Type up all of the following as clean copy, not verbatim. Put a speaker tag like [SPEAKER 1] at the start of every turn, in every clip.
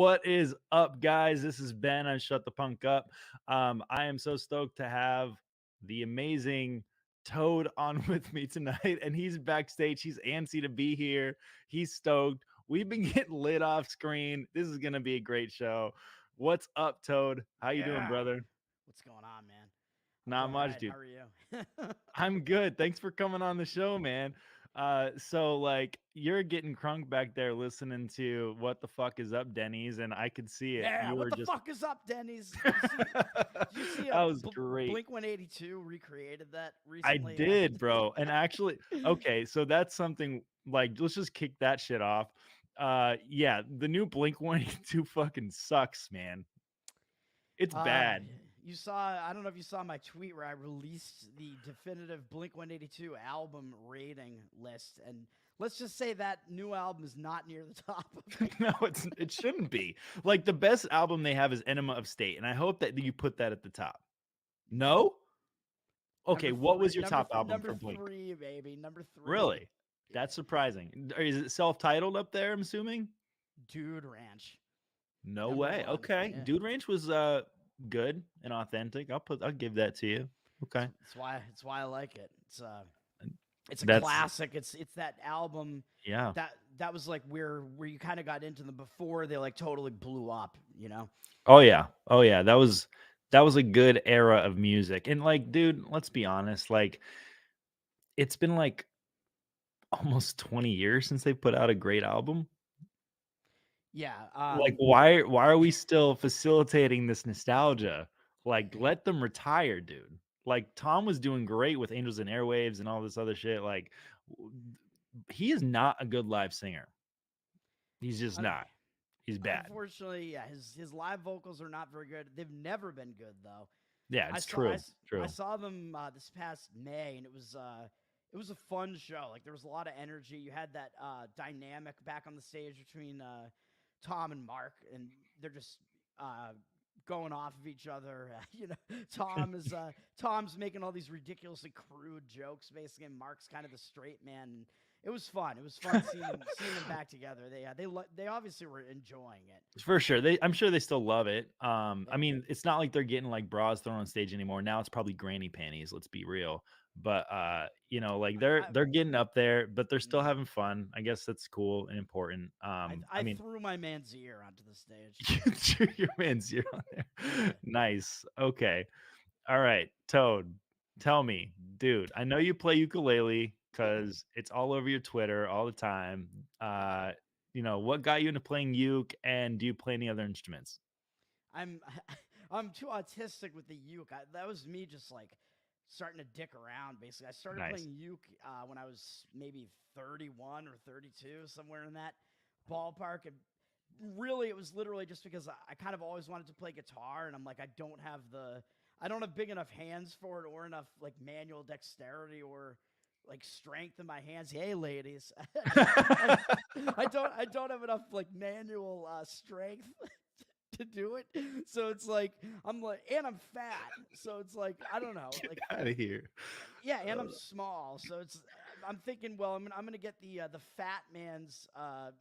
[SPEAKER 1] What is up, guys? This is Ben. I Shut the Punk Up. I am so stoked to have the amazing Toad on with me tonight, and he's backstage. He's antsy to be here. He's stoked. We've been getting lit off screen. This is gonna be a great show. What's up, Toad? How you doing,
[SPEAKER 2] Yeah.
[SPEAKER 1] brother?
[SPEAKER 2] What's going on, man? I'm
[SPEAKER 1] Not
[SPEAKER 2] doing all
[SPEAKER 1] much,
[SPEAKER 2] right.
[SPEAKER 1] dude.
[SPEAKER 2] How are you?
[SPEAKER 1] I'm good. Thanks for coming on the show, man. So like you're getting crunk back there listening to what the fuck is up, Denny's, and I could see it.
[SPEAKER 2] Yeah.
[SPEAKER 1] You
[SPEAKER 2] What
[SPEAKER 1] were
[SPEAKER 2] the
[SPEAKER 1] just
[SPEAKER 2] fuck is up, Denny's? Did you see
[SPEAKER 1] that was great.
[SPEAKER 2] Blink 182 recreated that
[SPEAKER 1] I
[SPEAKER 2] recently?
[SPEAKER 1] did, bro. And actually, okay, so that's something like let's just kick that shit off. Yeah, the new Blink 182 fucking sucks, man. It's
[SPEAKER 2] uh,
[SPEAKER 1] bad.
[SPEAKER 2] you saw? I don't know if you saw my tweet where I released the definitive Blink 182 album rating list, and let's just say that new album is not near the top of it.
[SPEAKER 1] No, it shouldn't be. Like the best album they have is Enema of State, and I hope that you put that at the top. No? Okay, what was your top album
[SPEAKER 2] Number
[SPEAKER 1] for Blink?
[SPEAKER 2] three, baby, number three.
[SPEAKER 1] Really? That's surprising. Is it self-titled up there, I'm assuming?
[SPEAKER 2] Dude Ranch,
[SPEAKER 1] No
[SPEAKER 2] number
[SPEAKER 1] way.
[SPEAKER 2] one.
[SPEAKER 1] Okay.
[SPEAKER 2] Yeah.
[SPEAKER 1] Dude Ranch was good and authentic. I'll give that to you. Okay.
[SPEAKER 2] It's why I like it. It's a
[SPEAKER 1] That's
[SPEAKER 2] classic. It's that album
[SPEAKER 1] yeah.
[SPEAKER 2] that was like where you kind of got into them before they like totally blew up, you know?
[SPEAKER 1] Oh yeah. Oh yeah. That was a good era of music. And like, dude, let's be honest, like it's been like almost 20 years since they put out a great album.
[SPEAKER 2] Yeah.
[SPEAKER 1] Like why are we still facilitating this nostalgia? Like let them retire, dude. Like Tom was doing great with Angels and Airwaves and all this other shit. Like he is not a good live singer. He's just
[SPEAKER 2] un-
[SPEAKER 1] not. He's bad.
[SPEAKER 2] Unfortunately, yeah, his live vocals are not very good. They've never been good though.
[SPEAKER 1] Yeah,
[SPEAKER 2] I
[SPEAKER 1] it's
[SPEAKER 2] saw I,
[SPEAKER 1] true.
[SPEAKER 2] s- I
[SPEAKER 1] True.
[SPEAKER 2] saw them this past May, and it was a fun show. Like there was a lot of energy. You had that dynamic back on the stage between Tom and Mark, and they're just uh, going off of each other. You know, Tom's making all these ridiculously crude jokes, basically, and Mark's kind of the straight man. And it was fun. It was fun seeing them back together. They obviously were enjoying it.
[SPEAKER 1] For sure. I'm sure they still love it. I
[SPEAKER 2] Yeah.
[SPEAKER 1] mean, it's not like they're getting like bras thrown on stage anymore. Now it's probably granny panties, let's be real. But like they're getting up there, but they're still
[SPEAKER 2] Mm.
[SPEAKER 1] having fun. I guess that's cool and important. I
[SPEAKER 2] I
[SPEAKER 1] mean,
[SPEAKER 2] threw my man's ear onto the stage.
[SPEAKER 1] you threw your man's ear on there.
[SPEAKER 2] Yeah.
[SPEAKER 1] Nice. Okay. All right, Toad, tell me, dude. I know you play ukulele because it's all over your Twitter all the time. Uh, what got you into playing uke, and do you play any other instruments?
[SPEAKER 2] I'm I'm too autistic with the uke. That was me just like starting to dick around. Basically, I started
[SPEAKER 1] Nice.
[SPEAKER 2] playing uke when I was maybe 31 or 32, somewhere in that ballpark. And really, it was literally just because I kind of always wanted to play guitar, and I'm like, I don't have big enough hands for it, or enough like manual dexterity, or like strength in my hands. Hey, ladies, I don't have enough like manual strength to do it. So it's like I'm like, and I'm fat. So it's like I don't know,
[SPEAKER 1] Get
[SPEAKER 2] like
[SPEAKER 1] out of here.
[SPEAKER 2] yeah, and
[SPEAKER 1] Uh,
[SPEAKER 2] I'm small. So I'm thinking, well, I'm gonna get the fat man's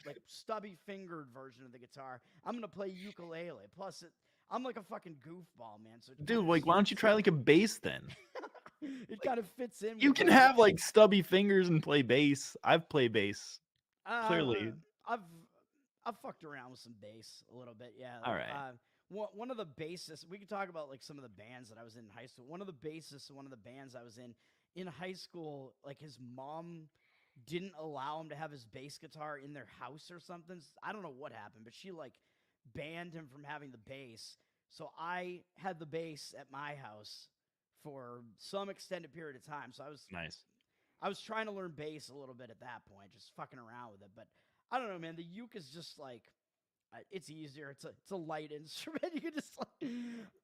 [SPEAKER 2] like stubby fingered version of the guitar. I'm gonna play ukulele. Plus, I'm like a fucking goofball, man. So it kind
[SPEAKER 1] Dude,
[SPEAKER 2] of
[SPEAKER 1] like, why don't you try like a bass then?
[SPEAKER 2] it
[SPEAKER 1] Like,
[SPEAKER 2] kind of fits in
[SPEAKER 1] you
[SPEAKER 2] with
[SPEAKER 1] can
[SPEAKER 2] my
[SPEAKER 1] have like stubby fingers and play bass. I've played bass.
[SPEAKER 2] Uh,
[SPEAKER 1] Clearly.
[SPEAKER 2] I've I've fucked around with some bass a little bit. Yeah,
[SPEAKER 1] All
[SPEAKER 2] like
[SPEAKER 1] right.
[SPEAKER 2] one of the bassists. We could talk about like some of the bands that I was in high school. One of the bassists in one of the bands I was in high school. Like his mom didn't allow him to have his bass guitar in their house or something. I don't know what happened, but she like banned him from having the bass. So I had the bass at my house for some extended period of time. So
[SPEAKER 1] Nice.
[SPEAKER 2] I was trying to learn bass a little bit at that point, just fucking around with it. But I don't know, man. The uke is just like it's easier. It's a light instrument. You can just like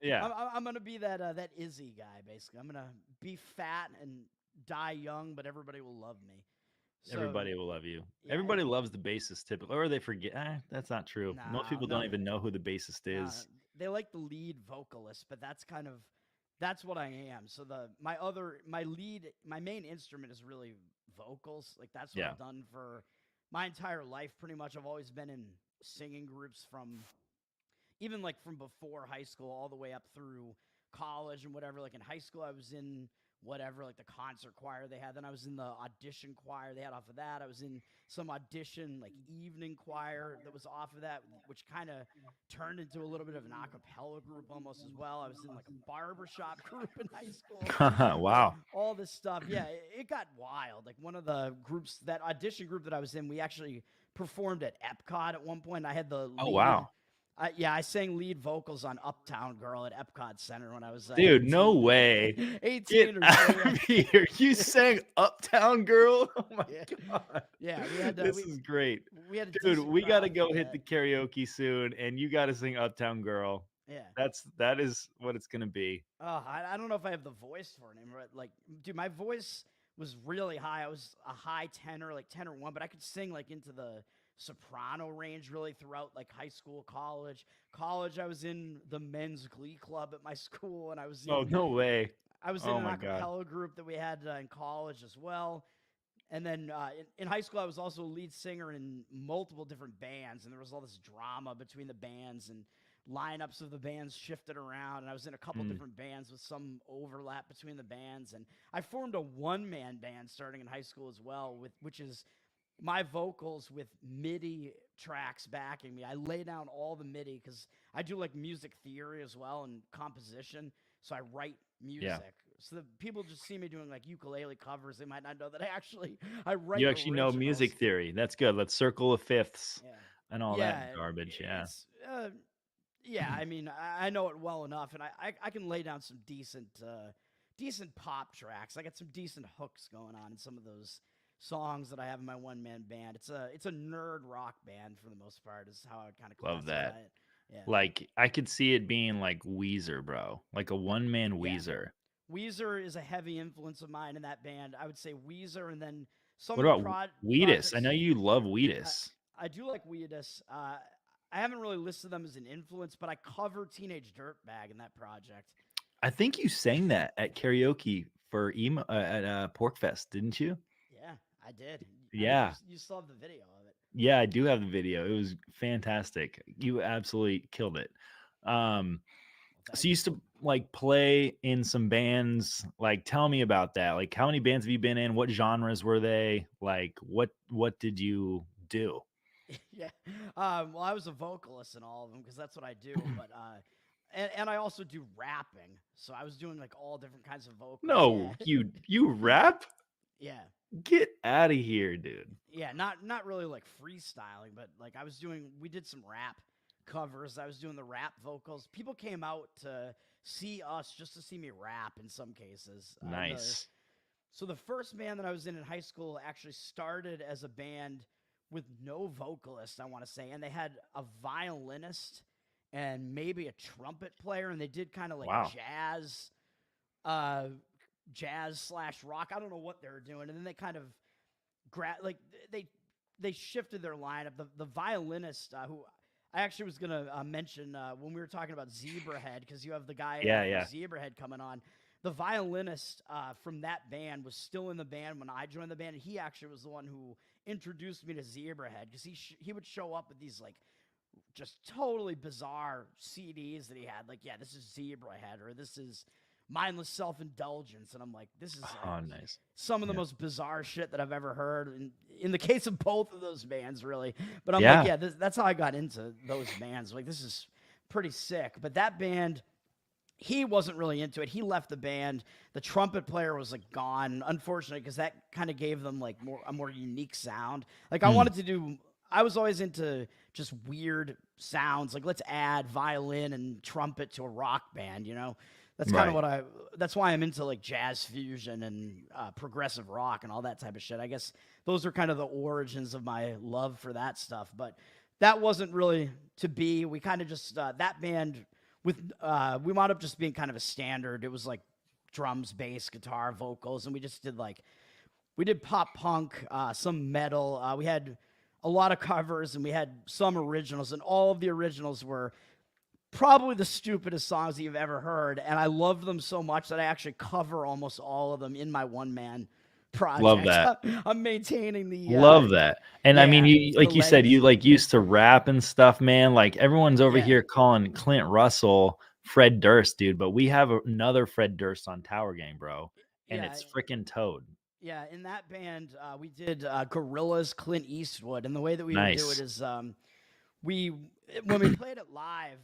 [SPEAKER 1] Yeah.
[SPEAKER 2] I'm gonna be that Izzy guy basically. I'm gonna be fat and die young, but everybody will love me. So
[SPEAKER 1] Everybody will love you.
[SPEAKER 2] yeah,
[SPEAKER 1] Everybody loves the bassist typically, or they forget. That's not true. Most
[SPEAKER 2] no,
[SPEAKER 1] people don't
[SPEAKER 2] no,
[SPEAKER 1] even know who the bassist
[SPEAKER 2] no.
[SPEAKER 1] is.
[SPEAKER 2] They like the lead vocalist, but that's what I am. So my main instrument is really vocals. Like that's what
[SPEAKER 1] Yeah.
[SPEAKER 2] I've done for my entire life pretty much. I've always been in singing groups from even like from before high school all the way up through college and whatever. Like in high school, I was in whatever, like the concert choir they had. Then I was in the audition choir they had off of that. I was in some audition like evening choir that was off of that, which kind of turned into a little bit of an a cappella group almost as well. I was in like a barbershop group in high school. Like
[SPEAKER 1] Wow.
[SPEAKER 2] all this stuff. Yeah, it got wild. Like one of the groups, that audition group that I was in, we actually performed at Epcot at one point. I had the
[SPEAKER 1] Oh,
[SPEAKER 2] lead.
[SPEAKER 1] wow.
[SPEAKER 2] Yeah, I sang lead vocals on Uptown Girl at Epcot Center when I was
[SPEAKER 1] Dude, no
[SPEAKER 2] 18.
[SPEAKER 1] way.
[SPEAKER 2] 18
[SPEAKER 1] Get
[SPEAKER 2] or
[SPEAKER 1] out
[SPEAKER 2] so.
[SPEAKER 1] of here. You sang Uptown Girl? Oh my
[SPEAKER 2] Yeah,
[SPEAKER 1] God.
[SPEAKER 2] yeah. We had
[SPEAKER 1] This is great.
[SPEAKER 2] we had a
[SPEAKER 1] Dude,
[SPEAKER 2] decent
[SPEAKER 1] we got to
[SPEAKER 2] crowd
[SPEAKER 1] go
[SPEAKER 2] for
[SPEAKER 1] hit
[SPEAKER 2] that.
[SPEAKER 1] the karaoke soon, and you got to sing Uptown Girl.
[SPEAKER 2] Yeah.
[SPEAKER 1] That is what it's going to be.
[SPEAKER 2] Oh, I don't know if I have the voice for it anymore. Like, dude, my voice was really high. I was a high tenor, like tenor one, but I could sing like into the soprano range really throughout like high school, college. College, I was in the men's glee club at my school, and
[SPEAKER 1] Oh, no way.
[SPEAKER 2] I was in
[SPEAKER 1] Oh
[SPEAKER 2] an
[SPEAKER 1] my
[SPEAKER 2] a
[SPEAKER 1] God.
[SPEAKER 2] cappella group that we had in college as well. And then in high school, I was also a lead singer in multiple different bands, and there was all this drama between the bands, and lineups of the bands shifted around. And I was in a couple
[SPEAKER 1] Mm,
[SPEAKER 2] different bands with some overlap between the bands, and I formed a one-man band starting in high school as well, which is my vocals with MIDI tracks backing me. I lay down all the MIDI because I do like music theory as well and composition. So I write
[SPEAKER 1] yeah.
[SPEAKER 2] music. So the people just see me doing like ukulele covers. They might not know that I write
[SPEAKER 1] You actually know
[SPEAKER 2] originals.
[SPEAKER 1] music theory. That's good. Let's circle of fifths
[SPEAKER 2] Yeah,
[SPEAKER 1] and all that
[SPEAKER 2] yeah.
[SPEAKER 1] garbage. Yeah.
[SPEAKER 2] It's yeah. I mean, I know it well enough, and I can lay down some decent pop tracks. I got some decent hooks going on in some of those songs that I have in my one man band. It's a nerd rock band for the most part. Is how I would kind of
[SPEAKER 1] Love
[SPEAKER 2] classify
[SPEAKER 1] that.
[SPEAKER 2] it. Yeah,
[SPEAKER 1] Like, I could see it being like Weezer, bro. Like a one-man
[SPEAKER 2] yeah.
[SPEAKER 1] Weezer.
[SPEAKER 2] Weezer is a heavy influence of mine in that band. I would say Weezer, and then some
[SPEAKER 1] What
[SPEAKER 2] of the
[SPEAKER 1] about Wheatus? I
[SPEAKER 2] projects.
[SPEAKER 1] know you love
[SPEAKER 2] I,
[SPEAKER 1] Wheatus.
[SPEAKER 2] I do like Weedus. I haven't really listed them as an influence, but I cover Teenage Dirtbag in that project.
[SPEAKER 1] I think you sang that at karaoke for emo at Porkfest, didn't you?
[SPEAKER 2] Yeah, I did. I think
[SPEAKER 1] Yeah.
[SPEAKER 2] you still have the video of it.
[SPEAKER 1] Yeah, I do have the video. It was fantastic. You absolutely killed it.
[SPEAKER 2] Well,
[SPEAKER 1] So
[SPEAKER 2] thank
[SPEAKER 1] you
[SPEAKER 2] you.
[SPEAKER 1] used to like play in some bands. Like, tell me about that. Like, how many bands have you been in? What genres were they? Like, what did you do?
[SPEAKER 2] Yeah. Well, I was a vocalist in all of them because that's what I do. But and I also do rapping. So I was doing like all different kinds of vocals.
[SPEAKER 1] No,
[SPEAKER 2] Yeah.
[SPEAKER 1] you rap?
[SPEAKER 2] Yeah.
[SPEAKER 1] Get out of here, dude.
[SPEAKER 2] Yeah. Not really like freestyling, but like we did some rap covers. I was doing the rap vocals. People came out to see us just to see me rap in some cases.
[SPEAKER 1] Nice.
[SPEAKER 2] So the first band that I was in high school actually started as a band with no vocalist, I want to say, and they had a violinist and maybe a trumpet player, and they did kind of like
[SPEAKER 1] Wow.
[SPEAKER 2] uh, jazz slash rock. I don't know what they were doing, and then they kind of like they shifted their lineup. The violinist who I actually was gonna mention when we were talking about Zebrahead, because you have the guy
[SPEAKER 1] Yeah.
[SPEAKER 2] from Zebrahead coming on. The violinist from that band was still in the band when I joined the band, and he actually was the one who introduced me to Zebrahead, because he would show up with these like just totally bizarre CDs that he had. Like, yeah, this is Zebrahead, or this is Mindless Self-Indulgence, and I'm like, this is
[SPEAKER 1] Oh, nice.
[SPEAKER 2] some of the
[SPEAKER 1] Yeah.
[SPEAKER 2] most bizarre shit that I've ever heard. In the case of both of those bands, really. But I'm
[SPEAKER 1] Yeah.
[SPEAKER 2] like, yeah, that's how I got into those bands. Like, this is pretty sick. But that band, he wasn't really into it. He left the band. The trumpet player was like gone, unfortunately, because that kind of gave them like a more unique sound. Like, I was always into just weird sounds. Like, let's add violin and trumpet to a rock band, you know? That's kind
[SPEAKER 1] Right.
[SPEAKER 2] of that's why I'm into like jazz fusion and progressive rock and all that type of shit. I guess those are kind of the origins of my love for that stuff. But that wasn't really to be. We kind of just, that band we wound up just being kind of a standard. It was like drums, bass, guitar, vocals, and we did pop punk, some metal. We had a lot of covers, and we had some originals, and all of the originals were probably the stupidest songs that you've ever heard, and I loved them so much that I actually cover almost all of them in my one man
[SPEAKER 1] Love
[SPEAKER 2] project.
[SPEAKER 1] that.
[SPEAKER 2] I'm maintaining the
[SPEAKER 1] Love that. And I mean,
[SPEAKER 2] yeah,
[SPEAKER 1] you
[SPEAKER 2] the
[SPEAKER 1] like you said, you
[SPEAKER 2] legacy.
[SPEAKER 1] like used to rap and stuff, man. Like everyone's over
[SPEAKER 2] Yeah,
[SPEAKER 1] here calling Clint Russell Fred Durst, dude, but we have another Fred Durst on Tower Gang, bro, and
[SPEAKER 2] yeah,
[SPEAKER 1] it's freaking Toad.
[SPEAKER 2] yeah. In that band, we did Gorillas, Clint Eastwood, and the way that we would do it
[SPEAKER 1] Nice.
[SPEAKER 2] is we when we played it live.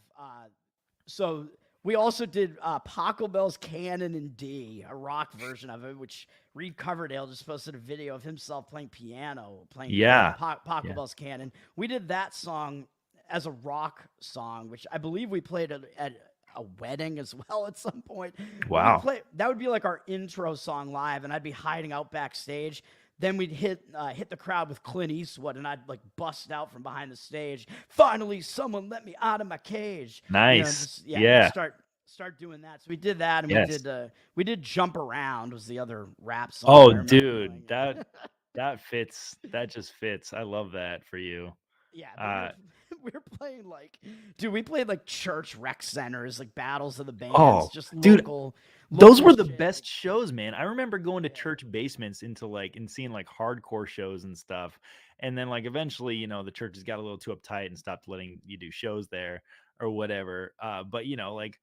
[SPEAKER 2] So we also did Pachelbel's Canon in D, a rock version of it, which Reed Coverdale just posted a video of himself playing piano, playing
[SPEAKER 1] Yeah. Yeah.
[SPEAKER 2] Pachelbel's Canon. We did that song as a rock song, which I believe we played at a wedding as well at some point. We
[SPEAKER 1] Wow.
[SPEAKER 2] play that would be like our intro song live, and I'd be hiding out backstage. Then we'd hit the crowd with Clint Eastwood, and I'd like bust out from behind the stage. Finally, someone let me out of my cage.
[SPEAKER 1] Nice.
[SPEAKER 2] Just
[SPEAKER 1] Yeah.
[SPEAKER 2] start doing that. So we did that, and
[SPEAKER 1] Yes.
[SPEAKER 2] we did Jump Around was the other rap song.
[SPEAKER 1] Oh,
[SPEAKER 2] I remember
[SPEAKER 1] dude,
[SPEAKER 2] playing
[SPEAKER 1] that
[SPEAKER 2] it.
[SPEAKER 1] that fits. That just fits. I love that for you.
[SPEAKER 2] Yeah, but
[SPEAKER 1] Uh,
[SPEAKER 2] we were playing like, dude, we played like church rec centers, like battles of the bands,
[SPEAKER 1] oh,
[SPEAKER 2] just
[SPEAKER 1] dude, those
[SPEAKER 2] local
[SPEAKER 1] were the
[SPEAKER 2] shit.
[SPEAKER 1] best shows, man. I remember going to
[SPEAKER 2] Yeah.
[SPEAKER 1] church basements and seeing like hardcore shows and stuff. And then like eventually, the churches got a little too uptight and stopped letting you do shows there or whatever. But like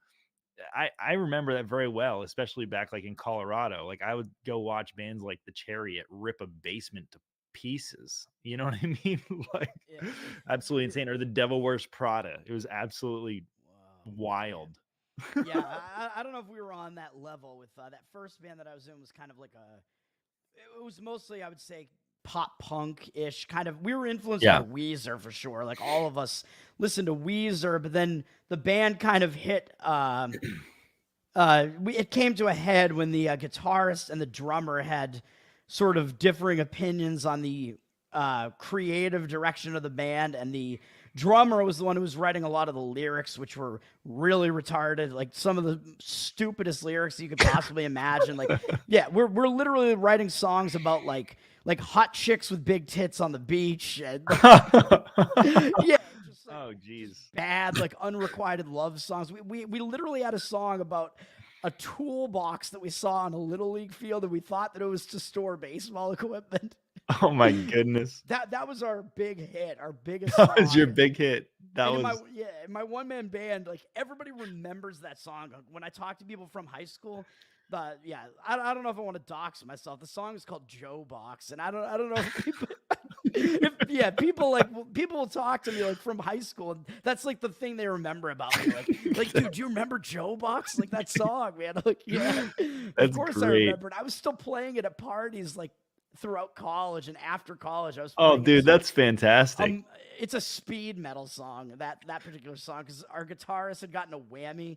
[SPEAKER 1] I remember that very well, especially back like in Colorado. Like I would go watch bands like The Chariot rip a basement to pieces. You know what I mean? Like
[SPEAKER 2] Yeah.
[SPEAKER 1] absolutely insane. Or The Devil Wears Prada. It was absolutely
[SPEAKER 2] Wow, man.
[SPEAKER 1] wild.
[SPEAKER 2] Yeah, I don't know if we were on that level with that first band that I was in was kind of like it was mostly, I would say, pop punk ish kind of. We were influenced by
[SPEAKER 1] Yeah.
[SPEAKER 2] Weezer for sure. Like all of us listened to Weezer, but then the band kind of hit. It came to a head when the guitarist and the drummer had sort of differing opinions on the creative direction of the band, and the drummer was the one who was writing a lot of the lyrics, which were really retarded, like some of the stupidest lyrics you could possibly imagine. Like, yeah, we're literally writing songs about like hot chicks with big tits on the beach, and yeah, just like
[SPEAKER 1] Oh, geez.
[SPEAKER 2] bad, like unrequited love songs. We literally had a song about a toolbox that we saw on a little league field, and we thought that it was to store baseball equipment.
[SPEAKER 1] Oh my goodness.
[SPEAKER 2] That was our big hit, our biggest
[SPEAKER 1] That was your
[SPEAKER 2] song.
[SPEAKER 1] big hit. That
[SPEAKER 2] And
[SPEAKER 1] was
[SPEAKER 2] in my one man band, like everybody remembers that song. When I talk to people from high school, I don't know if I want to dox myself. The song is called Joe Box, and I don't know if people. People will talk to me like from high school, and that's like the thing they remember about me. Like, dude, do you remember Joe Box? Like that song, man. Like, yeah, of
[SPEAKER 1] that's
[SPEAKER 2] course I
[SPEAKER 1] great.
[SPEAKER 2] remembered. I was still playing it at parties like throughout college and after college. I was
[SPEAKER 1] Oh,
[SPEAKER 2] playing it.
[SPEAKER 1] dude, that's fantastic.
[SPEAKER 2] It's a speed metal song. That particular song, because our guitarist had gotten a whammy.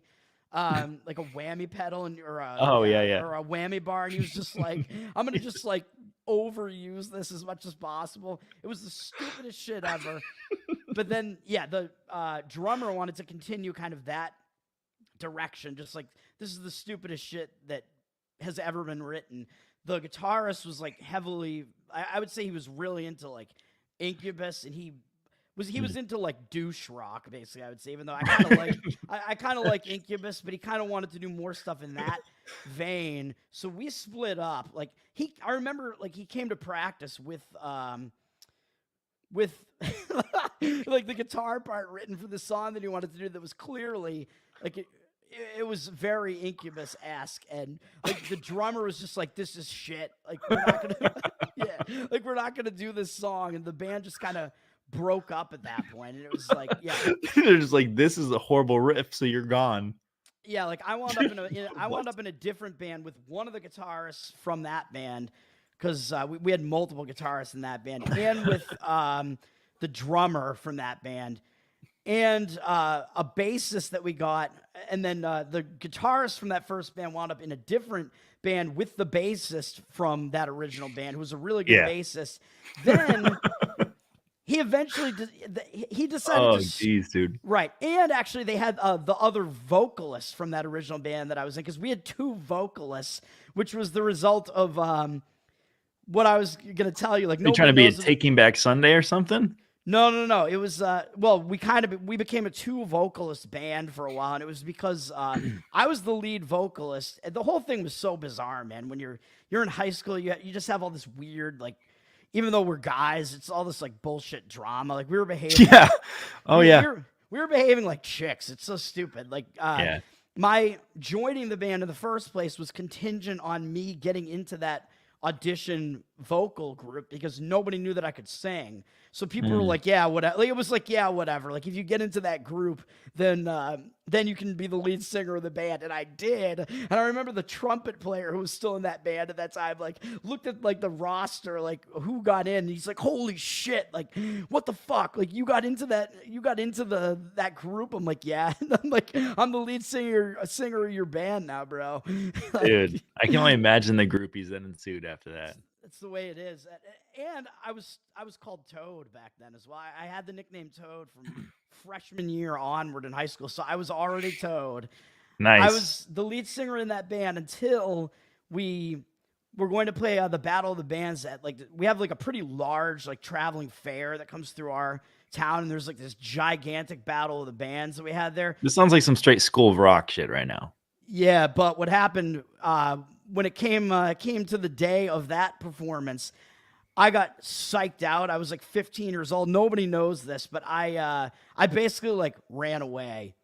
[SPEAKER 2] Like a whammy pedal or a whammy bar, and he was just like, I'm gonna just like overuse this as much as possible. It was the stupidest shit ever. But then the drummer wanted to continue kind of that direction, just like, this is the stupidest shit that has ever been written. The guitarist was like heavily, I would say he was really into like Incubus, and he was into like douche rock, basically, I would say, even though I kind of like Incubus, but he kind of wanted to do more stuff in that vein. So we split up. Like I remember like he came to practice with like the guitar part written for the song that he wanted to do that was clearly like it was very Incubus-esque, and like the drummer was just like, this is shit. Like we're not gonna we're not gonna do this song, and the band just kind of broke up at that point, and it was like,
[SPEAKER 1] They're just like, this is a horrible riff, so you're gone.
[SPEAKER 2] Yeah, like I wound up in a different band with one of the guitarists from that band, because we had multiple guitarists in that band, and with the drummer from that band, and a bassist that we got, and then the guitarist from that first band wound up in a different band with the bassist from that original band, who was a really good bassist. Then he eventually he decided
[SPEAKER 1] oh,
[SPEAKER 2] to
[SPEAKER 1] geez, dude.
[SPEAKER 2] Right. And actually they had the other vocalist from that original band that I was in, because we had two vocalists, which was the result of what I was going to tell you. Like,
[SPEAKER 1] Are you trying to be a Taking Back Sunday or something?
[SPEAKER 2] No. It was well, we became a two vocalist band for a while, and it was because I was the lead vocalist. And the whole thing was so bizarre, man. When you're in high school, you just have all this weird like, even though we're guys, it's all this like bullshit drama. Like we were behaving,
[SPEAKER 1] Yeah. Oh
[SPEAKER 2] we
[SPEAKER 1] yeah.
[SPEAKER 2] were we were behaving like chicks. It's so stupid. Like
[SPEAKER 1] Yeah.
[SPEAKER 2] my joining the band in the first place was contingent on me getting into that audition vocal group because nobody knew that I could sing. So people were
[SPEAKER 1] Mm.
[SPEAKER 2] like, "Yeah, whatever." Like, it was like, "Yeah, whatever." Like if you get into that group, then you can be the lead singer of the band. And I did. And I remember the trumpet player who was still in that band at that time, like looked at like the roster, like who got in. And he's like, "Holy shit! Like what the fuck? Like you got into that group?" I'm like, "Yeah." And I'm like, "I'm the lead singer of your band now, bro." Like,
[SPEAKER 1] Dude, I can only imagine the groupies that ensued after that.
[SPEAKER 2] it's the way it is. And I was called Toad back then as well. I had the nickname Toad from freshman year onward in high school, so I was already Toad. I
[SPEAKER 1] Nice.
[SPEAKER 2] was the lead singer in that band until we were going to play the Battle of the Bands at like we have like a pretty large like traveling fair that comes through our town, and there's like this gigantic Battle of the Bands that we had there.
[SPEAKER 1] This sounds like some straight School of Rock shit right now.
[SPEAKER 2] Yeah, but what happened when it came to the day of that performance, I got psyched out. I was like 15 years old. Nobody knows this, but I basically like ran away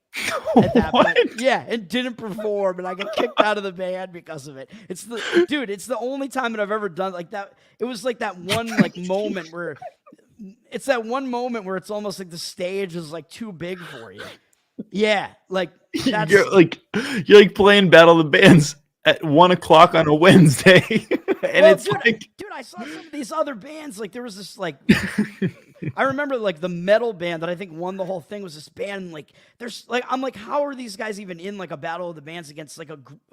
[SPEAKER 2] at that
[SPEAKER 1] What?
[SPEAKER 2] point. Yeah, and didn't perform, and I got kicked out of the band because of it. It's the only time that I've ever done like that. It was like that one like moment where it's that one moment where it's almost like the stage is like too big for you. Yeah, like that's
[SPEAKER 1] You're like playing Battle of the Bands at 1 o'clock on a Wednesday, and
[SPEAKER 2] well,
[SPEAKER 1] it's like
[SPEAKER 2] dude, I saw some of these other bands. Like there was this like I remember like the metal band that I think won the whole thing was this band. Like there's like I'm like, how are these guys even in like a battle of the bands against like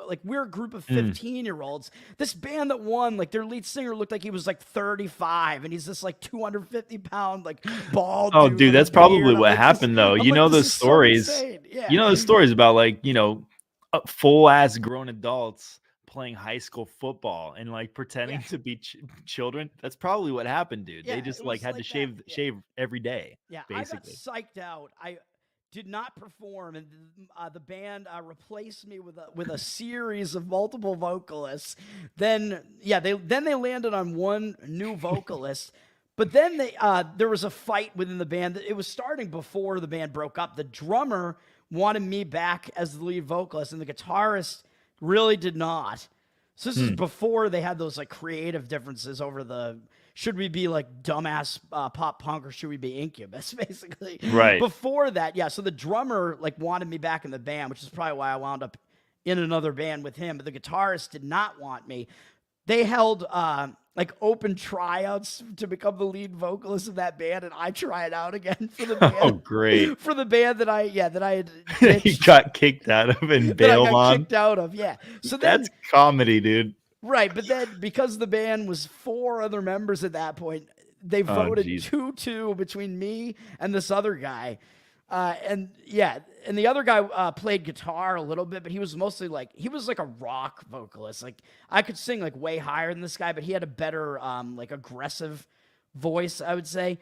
[SPEAKER 2] like we're a group of 15-year-olds. This band that won, like their lead singer looked like he was like 35, and he's this like 250-pound like bald.
[SPEAKER 1] oh,
[SPEAKER 2] Dude
[SPEAKER 1] dude,
[SPEAKER 2] with a
[SPEAKER 1] that's probably
[SPEAKER 2] beard. I'm
[SPEAKER 1] what
[SPEAKER 2] like,
[SPEAKER 1] happened though.
[SPEAKER 2] I'm
[SPEAKER 1] You
[SPEAKER 2] like,
[SPEAKER 1] know
[SPEAKER 2] this
[SPEAKER 1] the
[SPEAKER 2] is so
[SPEAKER 1] stories.
[SPEAKER 2] insane. Yeah.
[SPEAKER 1] You know the stories about like full ass grown adults playing high school football and like pretending
[SPEAKER 2] Yeah.
[SPEAKER 1] to be children. That's probably what happened, dude. They
[SPEAKER 2] Yeah,
[SPEAKER 1] just
[SPEAKER 2] it
[SPEAKER 1] like
[SPEAKER 2] was
[SPEAKER 1] had to
[SPEAKER 2] like that.
[SPEAKER 1] shave
[SPEAKER 2] Yeah.
[SPEAKER 1] every day,
[SPEAKER 2] Yeah, I got
[SPEAKER 1] basically.
[SPEAKER 2] psyched out. I did not perform, and the band replaced me with a series of multiple vocalists. Then, yeah, they landed on one new vocalist, but then there was a fight within the band. It was starting before the band broke up. The drummer wanted me back as the lead vocalist, and the guitarist really did not. So this is before they had those like creative differences over the should we be like dumbass pop punk or should we be Incubus, basically.
[SPEAKER 1] Right.
[SPEAKER 2] Before that, yeah. So the drummer like wanted me back in the band, which is probably why I wound up in another band with him. But the guitarist did not want me. They held like open tryouts to become the lead vocalist of that band, and I tried out again for the band.
[SPEAKER 1] Oh, great.
[SPEAKER 2] For the band that I had
[SPEAKER 1] He
[SPEAKER 2] ditched,
[SPEAKER 1] got kicked out of and
[SPEAKER 2] that I
[SPEAKER 1] bailed
[SPEAKER 2] got
[SPEAKER 1] on.
[SPEAKER 2] kicked out of. Yeah. So then
[SPEAKER 1] That's comedy, dude.
[SPEAKER 2] right, but then because the band was four other members at that point, they
[SPEAKER 1] Oh,
[SPEAKER 2] voted
[SPEAKER 1] geez.
[SPEAKER 2] 2-2 between me and this other guy. And yeah, and the other guy played guitar a little bit, but he was mostly like he was like a rock vocalist. Like I could sing like way higher than this guy, but he had a better like aggressive voice, I would say.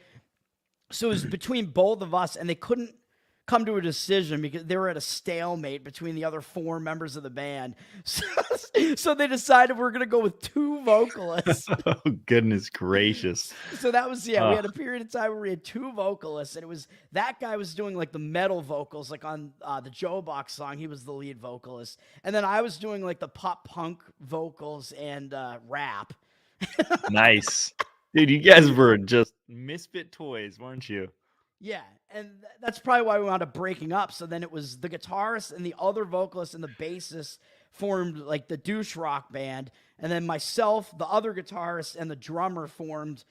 [SPEAKER 2] So it was between both of us, and they couldn't come to a decision because they were at a stalemate between the other four members of the band. So they decided we're going to go with two vocalists.
[SPEAKER 1] Oh, goodness gracious.
[SPEAKER 2] So that was, yeah, we
[SPEAKER 1] Ugh.
[SPEAKER 2] had a period of time where we had two vocalists, and it was that guy was doing like the metal vocals, like on the Joe Box song, he was the lead vocalist. And then I was doing like the pop punk vocals and rap.
[SPEAKER 1] Nice. Dude, you guys were just misfit toys, weren't you?
[SPEAKER 2] Yeah, and that's probably why we wound up breaking up. So then it was the guitarist and the other vocalist and the bassist formed like the douche rock band, and then myself, the other guitarist, and the drummer formed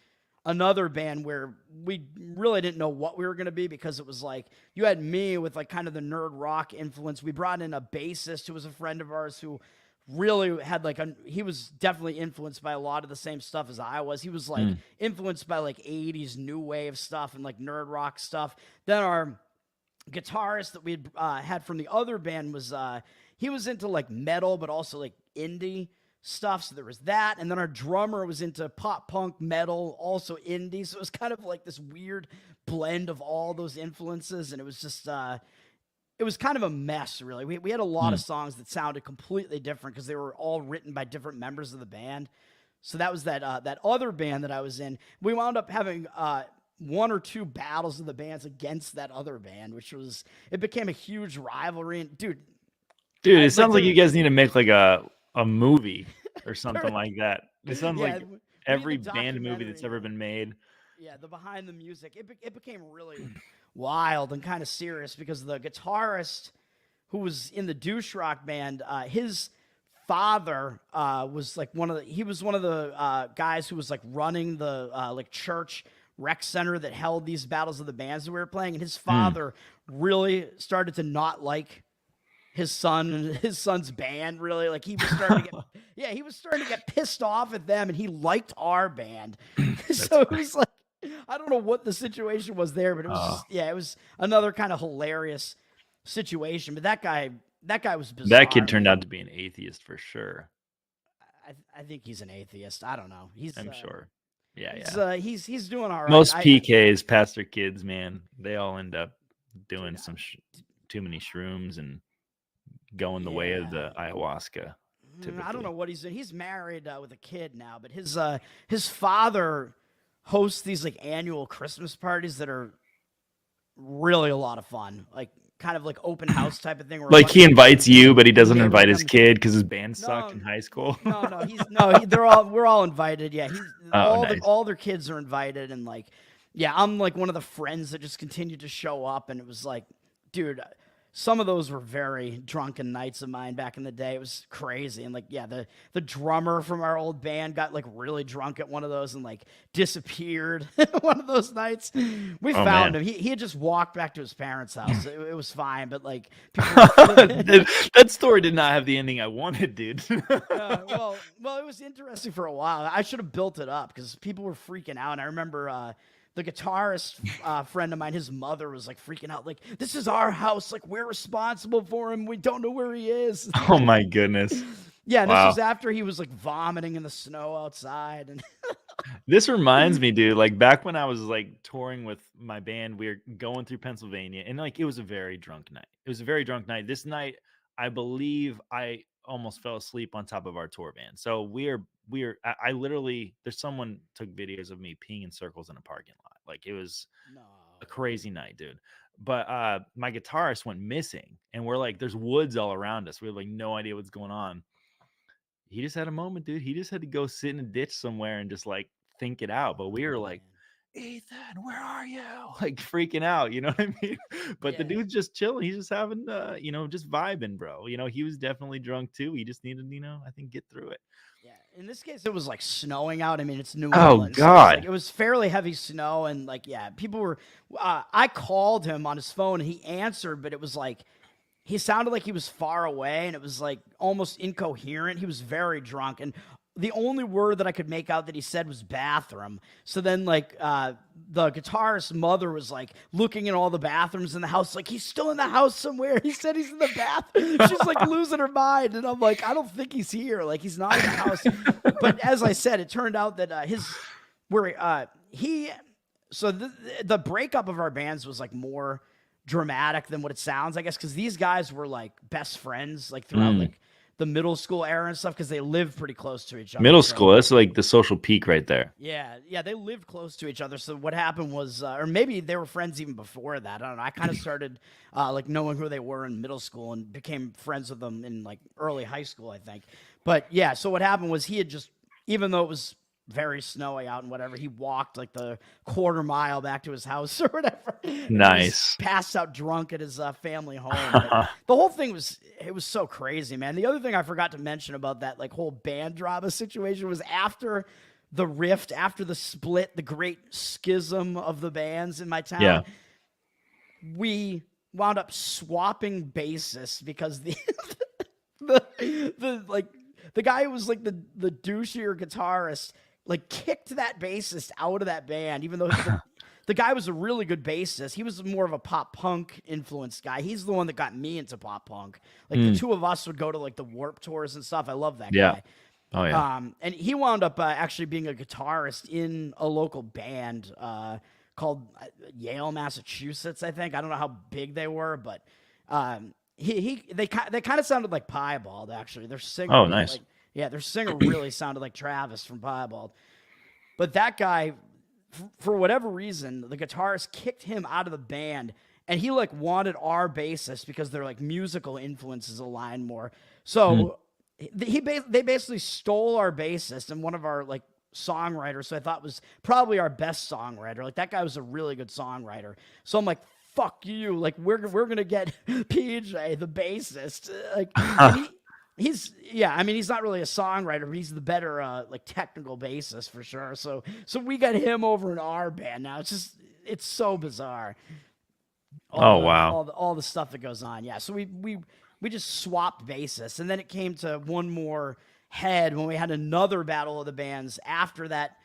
[SPEAKER 2] another band where we really didn't know what we were going to be because it was like you had me with like kind of the nerd rock influence. We brought in a bassist who was a friend of ours who really had like he was definitely influenced by a lot of the same stuff as I was. He was like influenced by like 80s new wave stuff and like nerd rock stuff. Then our guitarist that we had from the other band was he was into like metal but also like indie stuff. So there was that. And then our drummer was into pop punk, metal, also indie. So it was kind of like this weird blend of all those influences. And it was just, it was kind of a mess, really. We had a lot of songs that sounded completely different because they were all written by different members of the band. So that was that other band that I was in. We wound up having one or two battles of the bands against that other band, it became a huge rivalry. And dude,
[SPEAKER 1] it sounds like you guys need to make like a movie or something like that. It sounds like every band movie that's ever been made.
[SPEAKER 2] Yeah, the behind the music. It became really wild and kind of serious because the guitarist who was in the douche rock band, his father was like one of the guys who was like running the like church rec center that held these battles of the bands that we were playing, and his father really started to not like his son's band, really. Like he was starting to get pissed off at them, and he liked our band. So it was like, I don't know what the situation was there, but it was it was another kind of hilarious situation. But that guy was bizarre.
[SPEAKER 1] That kid turned out to be an atheist for sure.
[SPEAKER 2] I think he's an atheist. I don't know.
[SPEAKER 1] I'm sure.
[SPEAKER 2] He's doing all right.
[SPEAKER 1] Most PKs, pastor kids, man, they all end up doing some too many shrooms and going the way of the ayahuasca. Typically.
[SPEAKER 2] I don't know what he's doing. He's married with a kid now, but his father hosts these like annual Christmas parties that are really a lot of fun. Like kind of like open house type of thing. Where
[SPEAKER 1] like he invites you, but he doesn't invite his kid because his band sucked in high school.
[SPEAKER 2] We're all invited. Yeah,
[SPEAKER 1] nice.
[SPEAKER 2] all their kids are invited, and like, yeah, I'm like one of the friends that just continued to show up, and it was like, dude, some of those were very drunken nights of mine back in the day. It was crazy. And like, yeah, the drummer from our old band got like really drunk at one of those and like disappeared one of those nights. We found him. He had just walked back to his parents' house. It was fine, but like
[SPEAKER 1] that story did not have the ending I wanted, dude.
[SPEAKER 2] Well, it was interesting for a while. I should have built it up because people were freaking out. And I remember the guitarist friend of mine, his mother was like freaking out, like, this is our house, like we're responsible for him, we don't know where he is.
[SPEAKER 1] Oh my goodness.
[SPEAKER 2] Yeah, and this was after he was like vomiting in the snow outside. And
[SPEAKER 1] this reminds me, dude, like back when I was like touring with my band, we were going through Pennsylvania, and like it was a very drunk night. This night, I believe I almost fell asleep on top of our tour van. So I literally, there's someone took videos of me peeing in circles in a parking lot. Like it was a crazy night, dude. But my guitarist went missing, and we're like, there's woods all around us. We have like no idea what's going on. He just had a moment, dude. He just had to go sit in a ditch somewhere and just like think it out. But we were like, Ethan, where are you? Like freaking out, you know what I mean? But the dude's just chilling. He's just having, just vibing, bro. You know, he was definitely drunk too. He just needed, I think, get through it.
[SPEAKER 2] Yeah. In this case, it was like snowing out. I mean, it's New
[SPEAKER 1] England.
[SPEAKER 2] Oh God! So it was fairly heavy snow, and like, yeah, people were. I called him on his phone, and he answered, but it was like he sounded like he was far away, and it was like almost incoherent. He was very drunk, and the only word that I could make out that he said was bathroom. So then like the guitarist's mother was like looking in all the bathrooms in the house, like, he's still in the house somewhere. He said he's in the bathroom. She's like losing her mind. And I'm like, I don't think he's here. Like, he's not in the house. But as I said, it turned out that the breakup of our bands was like more dramatic than what it sounds, I guess, because these guys were like best friends like throughout like the middle school era and stuff, because they lived pretty close to each other.
[SPEAKER 1] Middle school, that's like the social peak right there.
[SPEAKER 2] Yeah, they lived close to each other. So what happened was, or maybe they were friends even before that. I don't know. I kind of started like knowing who they were in middle school and became friends with them in like early high school, I think. But yeah, so what happened was he had just, even though it was very snowy out and whatever, he walked like the quarter mile back to his house or whatever.
[SPEAKER 1] Nice.
[SPEAKER 2] Passed out drunk at his family home. The whole thing was so crazy, man. The other thing I forgot to mention about that like whole band drama situation was after the rift, after the split, the great schism of the bands in my town, we wound up swapping bassists because the guy who was like the douchier guitarist like kicked that bassist out of that band, even though the guy was a really good bassist. He was more of a pop punk influenced guy. He's the one that got me into pop punk. Like the two of us would go to like the Warped tours and stuff. I love that guy.
[SPEAKER 1] Oh yeah.
[SPEAKER 2] And he wound up actually being a guitarist in a local band called Yale, Massachusetts. I think I don't know how big they were, but they kind of sounded like Piebald. Actually, their singer
[SPEAKER 1] Oh,
[SPEAKER 2] was
[SPEAKER 1] nice.
[SPEAKER 2] like, yeah, their singer really sounded like Travis from Piebald. But that guy, for whatever reason, the guitarist kicked him out of the band, and he like wanted our bassist because their like musical influences align more.
[SPEAKER 1] Mm.
[SPEAKER 2] So they basically stole our bassist and one of our like songwriters. So I thought was probably our best songwriter. Like that guy was a really good songwriter. So I'm like, fuck you. Like we're gonna get PJ the bassist. Like and he's yeah, I mean he's not really a songwriter, but he's the better like technical bassist for sure. So we got him over in our band now. It's so bizarre.
[SPEAKER 1] Oh wow.
[SPEAKER 2] All the stuff that goes on. Yeah. So we just swapped bassists, and then it came to one more head when we had another battle of the bands after that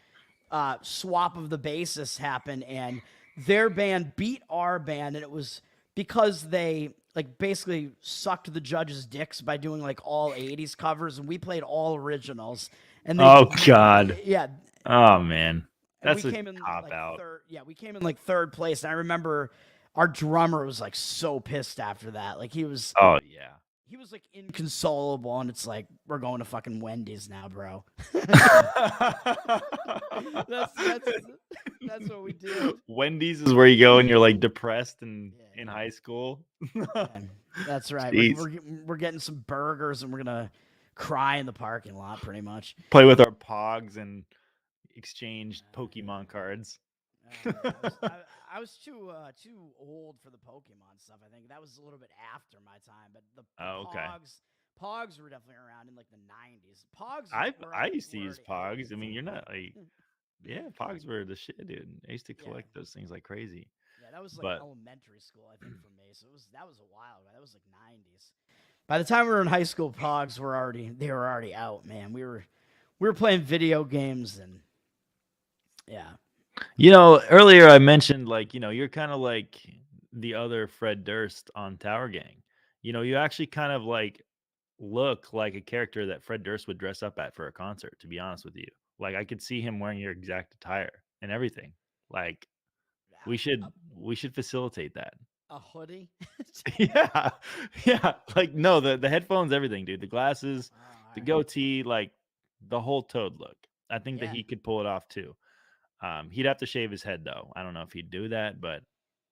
[SPEAKER 2] swap of the bassists happened, and their band beat our band, and it was because they like basically sucked the judges' dicks by doing like all '80s covers, and we played all originals, and they
[SPEAKER 1] Oh God.
[SPEAKER 2] yeah,
[SPEAKER 1] Oh man.
[SPEAKER 2] and we
[SPEAKER 1] That's a
[SPEAKER 2] came in
[SPEAKER 1] cop
[SPEAKER 2] like
[SPEAKER 1] out.
[SPEAKER 2] third. Yeah, we came in like third place, and I remember our drummer was like so pissed after that. Like
[SPEAKER 1] Oh yeah.
[SPEAKER 2] he was like inconsolable, and it's like we're going to fucking Wendy's now, bro. That's that's what we did.
[SPEAKER 1] Wendy's is where you go and you're like depressed and
[SPEAKER 2] Yeah,
[SPEAKER 1] in high school.
[SPEAKER 2] yeah, that's right.
[SPEAKER 1] Jeez.
[SPEAKER 2] We're getting some burgers, and we're gonna cry in the parking lot, pretty much.
[SPEAKER 1] Play with our pogs and exchange Pokemon cards.
[SPEAKER 2] Oh man, I was too old for the Pokemon stuff. I think that was a little bit after my time, but the
[SPEAKER 1] Oh, okay.
[SPEAKER 2] Pogs were definitely around in like the '90s. Pogs
[SPEAKER 1] I used to
[SPEAKER 2] were
[SPEAKER 1] use
[SPEAKER 2] already out at
[SPEAKER 1] pogs. I
[SPEAKER 2] the
[SPEAKER 1] mean, you're
[SPEAKER 2] time.
[SPEAKER 1] not like yeah, pogs were the shit, dude. I used to
[SPEAKER 2] Yeah,
[SPEAKER 1] collect those things like crazy.
[SPEAKER 2] yeah, that was like
[SPEAKER 1] But
[SPEAKER 2] elementary school, I think, for me. So that was a while ago. That was like '90s. By the time we were in high school, Pogs were already out. Man, we were playing video games, and yeah,
[SPEAKER 1] earlier I mentioned like, you're kind of like the other Fred Durst on Tower Gang. You actually kind of like look like a character that Fred Durst would dress up at for a concert, to be honest with you. Like I could see him wearing your exact attire and everything. Like we
[SPEAKER 2] a,
[SPEAKER 1] should we should facilitate that.
[SPEAKER 2] a hoodie.
[SPEAKER 1] Yeah. Yeah. Like no, the headphones, everything, dude. The glasses,
[SPEAKER 2] Oh, all
[SPEAKER 1] the
[SPEAKER 2] right.
[SPEAKER 1] goatee, like the whole toad look. I think that
[SPEAKER 2] Yeah,
[SPEAKER 1] he could pull it off too. He'd have to shave his head though. I don't know if he'd do that, but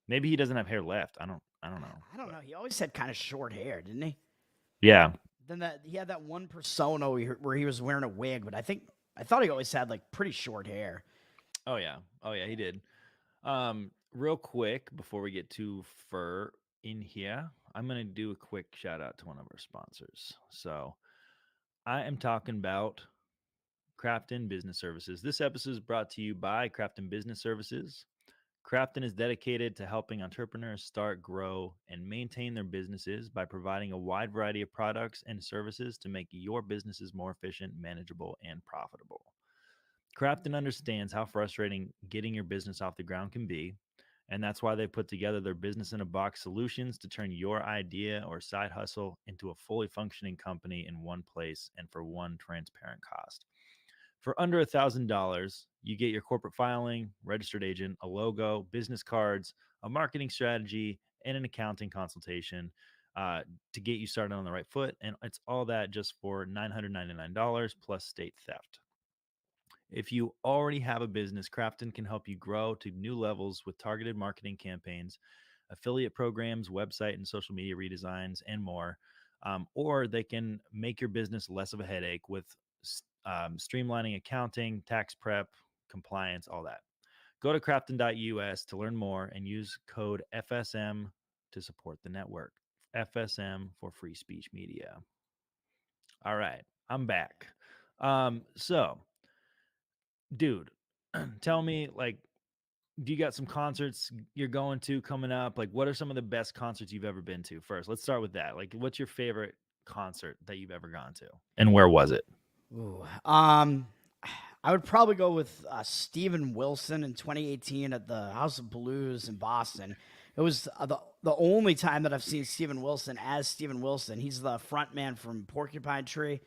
[SPEAKER 1] maybe he doesn't have hair left. I don't know.
[SPEAKER 2] I don't
[SPEAKER 1] But
[SPEAKER 2] know. He always had kind of short hair, didn't he?
[SPEAKER 1] yeah.
[SPEAKER 2] Then that he had that one persona where he was wearing a wig, but I thought he always had like pretty short hair.
[SPEAKER 1] Oh yeah. Oh yeah, he did. Real quick before we get too far in here, I'm gonna do a quick shout out to one of our sponsors. So I am talking about Crafton Business Services. This episode is brought to you by Crafton Business Services. Crafton is dedicated to helping entrepreneurs start, grow, and maintain their businesses by providing a wide variety of products and services to make your businesses more efficient, manageable, and profitable. Crafton understands how frustrating getting your business off the ground can be, and that's why they put together their business in a box solutions to turn your idea or side hustle into a fully functioning company in one place and for one transparent cost. For under $1,000, you get your corporate filing, registered agent, a logo, business cards, a marketing strategy, and an accounting consultation uh, to get you started on the right foot. And it's all that just for $999 plus state theft. If you already have a business, Crafton can help you grow to new levels with targeted marketing campaigns, affiliate programs, website and social media redesigns, and more. Or they can make your business less of a headache with streamlining accounting, tax prep, compliance, all that. Go to crafton.us to learn more and use code FSM to support the network. FSM for Free Speech Media. All right, I'm back. So, dude, tell me, like, do you got some concerts you're going to coming up? Like, what are some of the best concerts you've ever been to? First, let's start with that. Like, what's your favorite concert that you've ever gone to, and where was it?
[SPEAKER 2] Ooh, I would probably go with Steven Wilson in 2018 at the House of Blues in Boston. It was the only time that I've seen Steven Wilson as Steven Wilson. He's the front man from Porcupine Tree,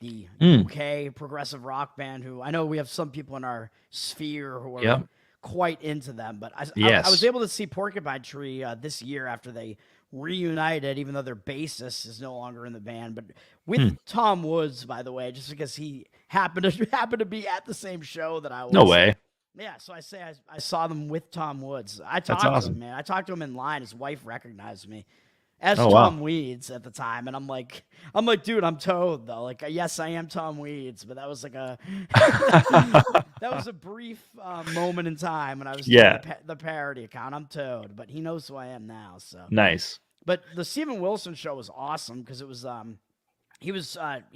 [SPEAKER 2] the
[SPEAKER 1] Mm,
[SPEAKER 2] UK progressive rock band. Who I know we have some people in our sphere who are
[SPEAKER 1] yep.
[SPEAKER 2] quite into them. But I was
[SPEAKER 1] Yes.
[SPEAKER 2] able to see Porcupine Tree this year after they reunited, even though their bassist is no longer in the band. But with
[SPEAKER 1] Hmm.
[SPEAKER 2] Tom Woods, by the way, just because he happened to be at the same show that I
[SPEAKER 1] No
[SPEAKER 2] was.
[SPEAKER 1] way.
[SPEAKER 2] Yeah, so I saw them with Tom Woods. I
[SPEAKER 1] That's
[SPEAKER 2] talked to him,
[SPEAKER 1] awesome.
[SPEAKER 2] man. I talked to him in line. His wife recognized me as
[SPEAKER 1] Oh wow.
[SPEAKER 2] Tom Weeds at the time, and I'm like, dude, I'm Toad though. Like, yes, I am Tom Weeds, but that was like a that was a brief moment in time when I was doing
[SPEAKER 1] Yeah.
[SPEAKER 2] the parody account. I'm Toad, but he knows who I am now. So,
[SPEAKER 1] Nice.
[SPEAKER 2] but the Steven Wilson show was awesome because it was he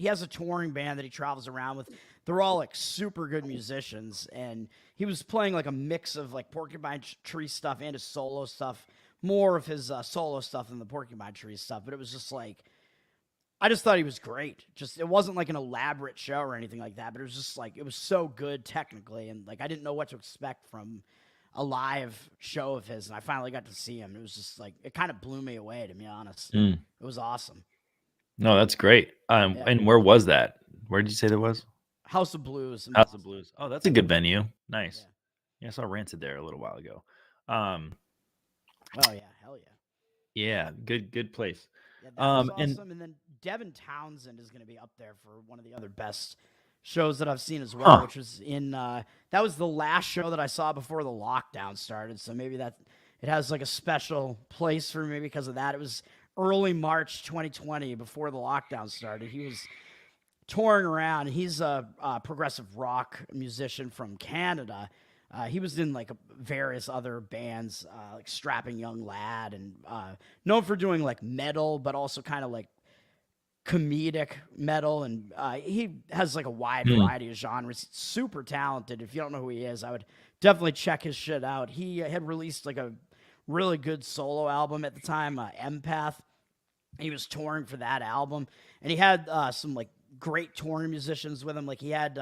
[SPEAKER 2] has a touring band that he travels around with. They're all like super good musicians, and he was playing like a mix of like Porcupine Tree stuff and his solo stuff. More of his solo stuff than the Porcupine Tree stuff, but it was just like I just thought he was great. Just it wasn't like an elaborate show or anything like that, but it was just like it was so good technically, and like I didn't know what to expect from a live show of his, and I finally got to see him. It was just like it kind of blew me away, to be honest.
[SPEAKER 1] Mm.
[SPEAKER 2] It was awesome.
[SPEAKER 1] No, that's great.
[SPEAKER 2] Yeah.
[SPEAKER 1] And where was that? Where did you say that was?
[SPEAKER 2] House of Blues in
[SPEAKER 1] House of
[SPEAKER 2] Boston.
[SPEAKER 1] Blues. Oh, that's a good venue. Nice.
[SPEAKER 2] Yeah.
[SPEAKER 1] Yeah, I saw Rancid there a little while ago. Um,
[SPEAKER 2] Oh yeah, hell yeah.
[SPEAKER 1] yeah, good place.
[SPEAKER 2] Yeah, that was
[SPEAKER 1] And
[SPEAKER 2] awesome. And then Devin Townsend is going to be up there for one of the other best shows that I've seen as well,
[SPEAKER 1] huh.
[SPEAKER 2] which was in that was the last show that I saw before the lockdown started. So maybe that it has like a special place for me because of that. It was early March 2020 before the lockdown started. He was touring around. He's a progressive rock musician from Canada. He was in like various other bands, like Strapping Young Lad, and known for doing like metal, but also kind of like comedic metal. And he has like a wide
[SPEAKER 1] Hmm.
[SPEAKER 2] variety of genres. He's super talented. If you don't know who he is, I would definitely check his shit out. He had released like a really good solo album at the time, Empath. He was touring for that album, and he had some like great touring musicians with him. Like he had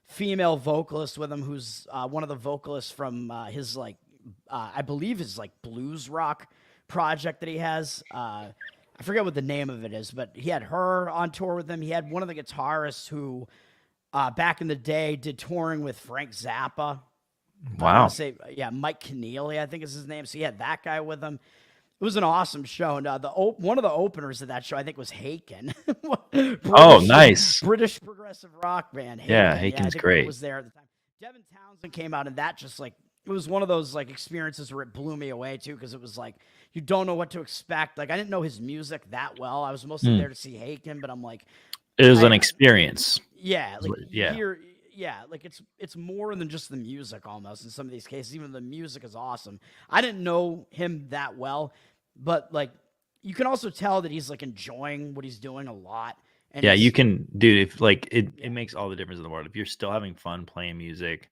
[SPEAKER 2] female vocalist with him, who's one of the vocalists from his like I believe his like blues rock project that he has. I forget what the name of it is, but he had her on tour with him. He had one of the guitarists who back in the day did touring with Frank Zappa. I want
[SPEAKER 1] Wow.
[SPEAKER 2] to say, yeah, Mike Keneally, I think is his name. So he had that guy with him. It was an awesome show, and one of the openers of that show, I think, was Haken,
[SPEAKER 1] Oh,
[SPEAKER 2] British
[SPEAKER 1] nice.
[SPEAKER 2] British progressive rock band.
[SPEAKER 1] Yeah,
[SPEAKER 2] Haken, yeah, I
[SPEAKER 1] Haken's
[SPEAKER 2] think
[SPEAKER 1] great.
[SPEAKER 2] was there at the time. Devin Townsend came out, and that just like it was one of those like experiences where it blew me away too, because it was like you don't know what to expect. Like I didn't know his music that well. I was mostly
[SPEAKER 1] Hmm.
[SPEAKER 2] there to see Haken, but I'm like,
[SPEAKER 1] It was an
[SPEAKER 2] I
[SPEAKER 1] experience.
[SPEAKER 2] yeah, like you
[SPEAKER 1] Yeah.
[SPEAKER 2] hear, yeah, like it's more than just the music almost in some of these cases. Even the music is awesome. I didn't know him that well, but like you can also tell that he's like enjoying what he's doing a lot, and
[SPEAKER 1] Yeah, you
[SPEAKER 2] he's
[SPEAKER 1] can, dude, if like it
[SPEAKER 2] yeah,
[SPEAKER 1] makes all the difference in the world. If you're still having fun playing music,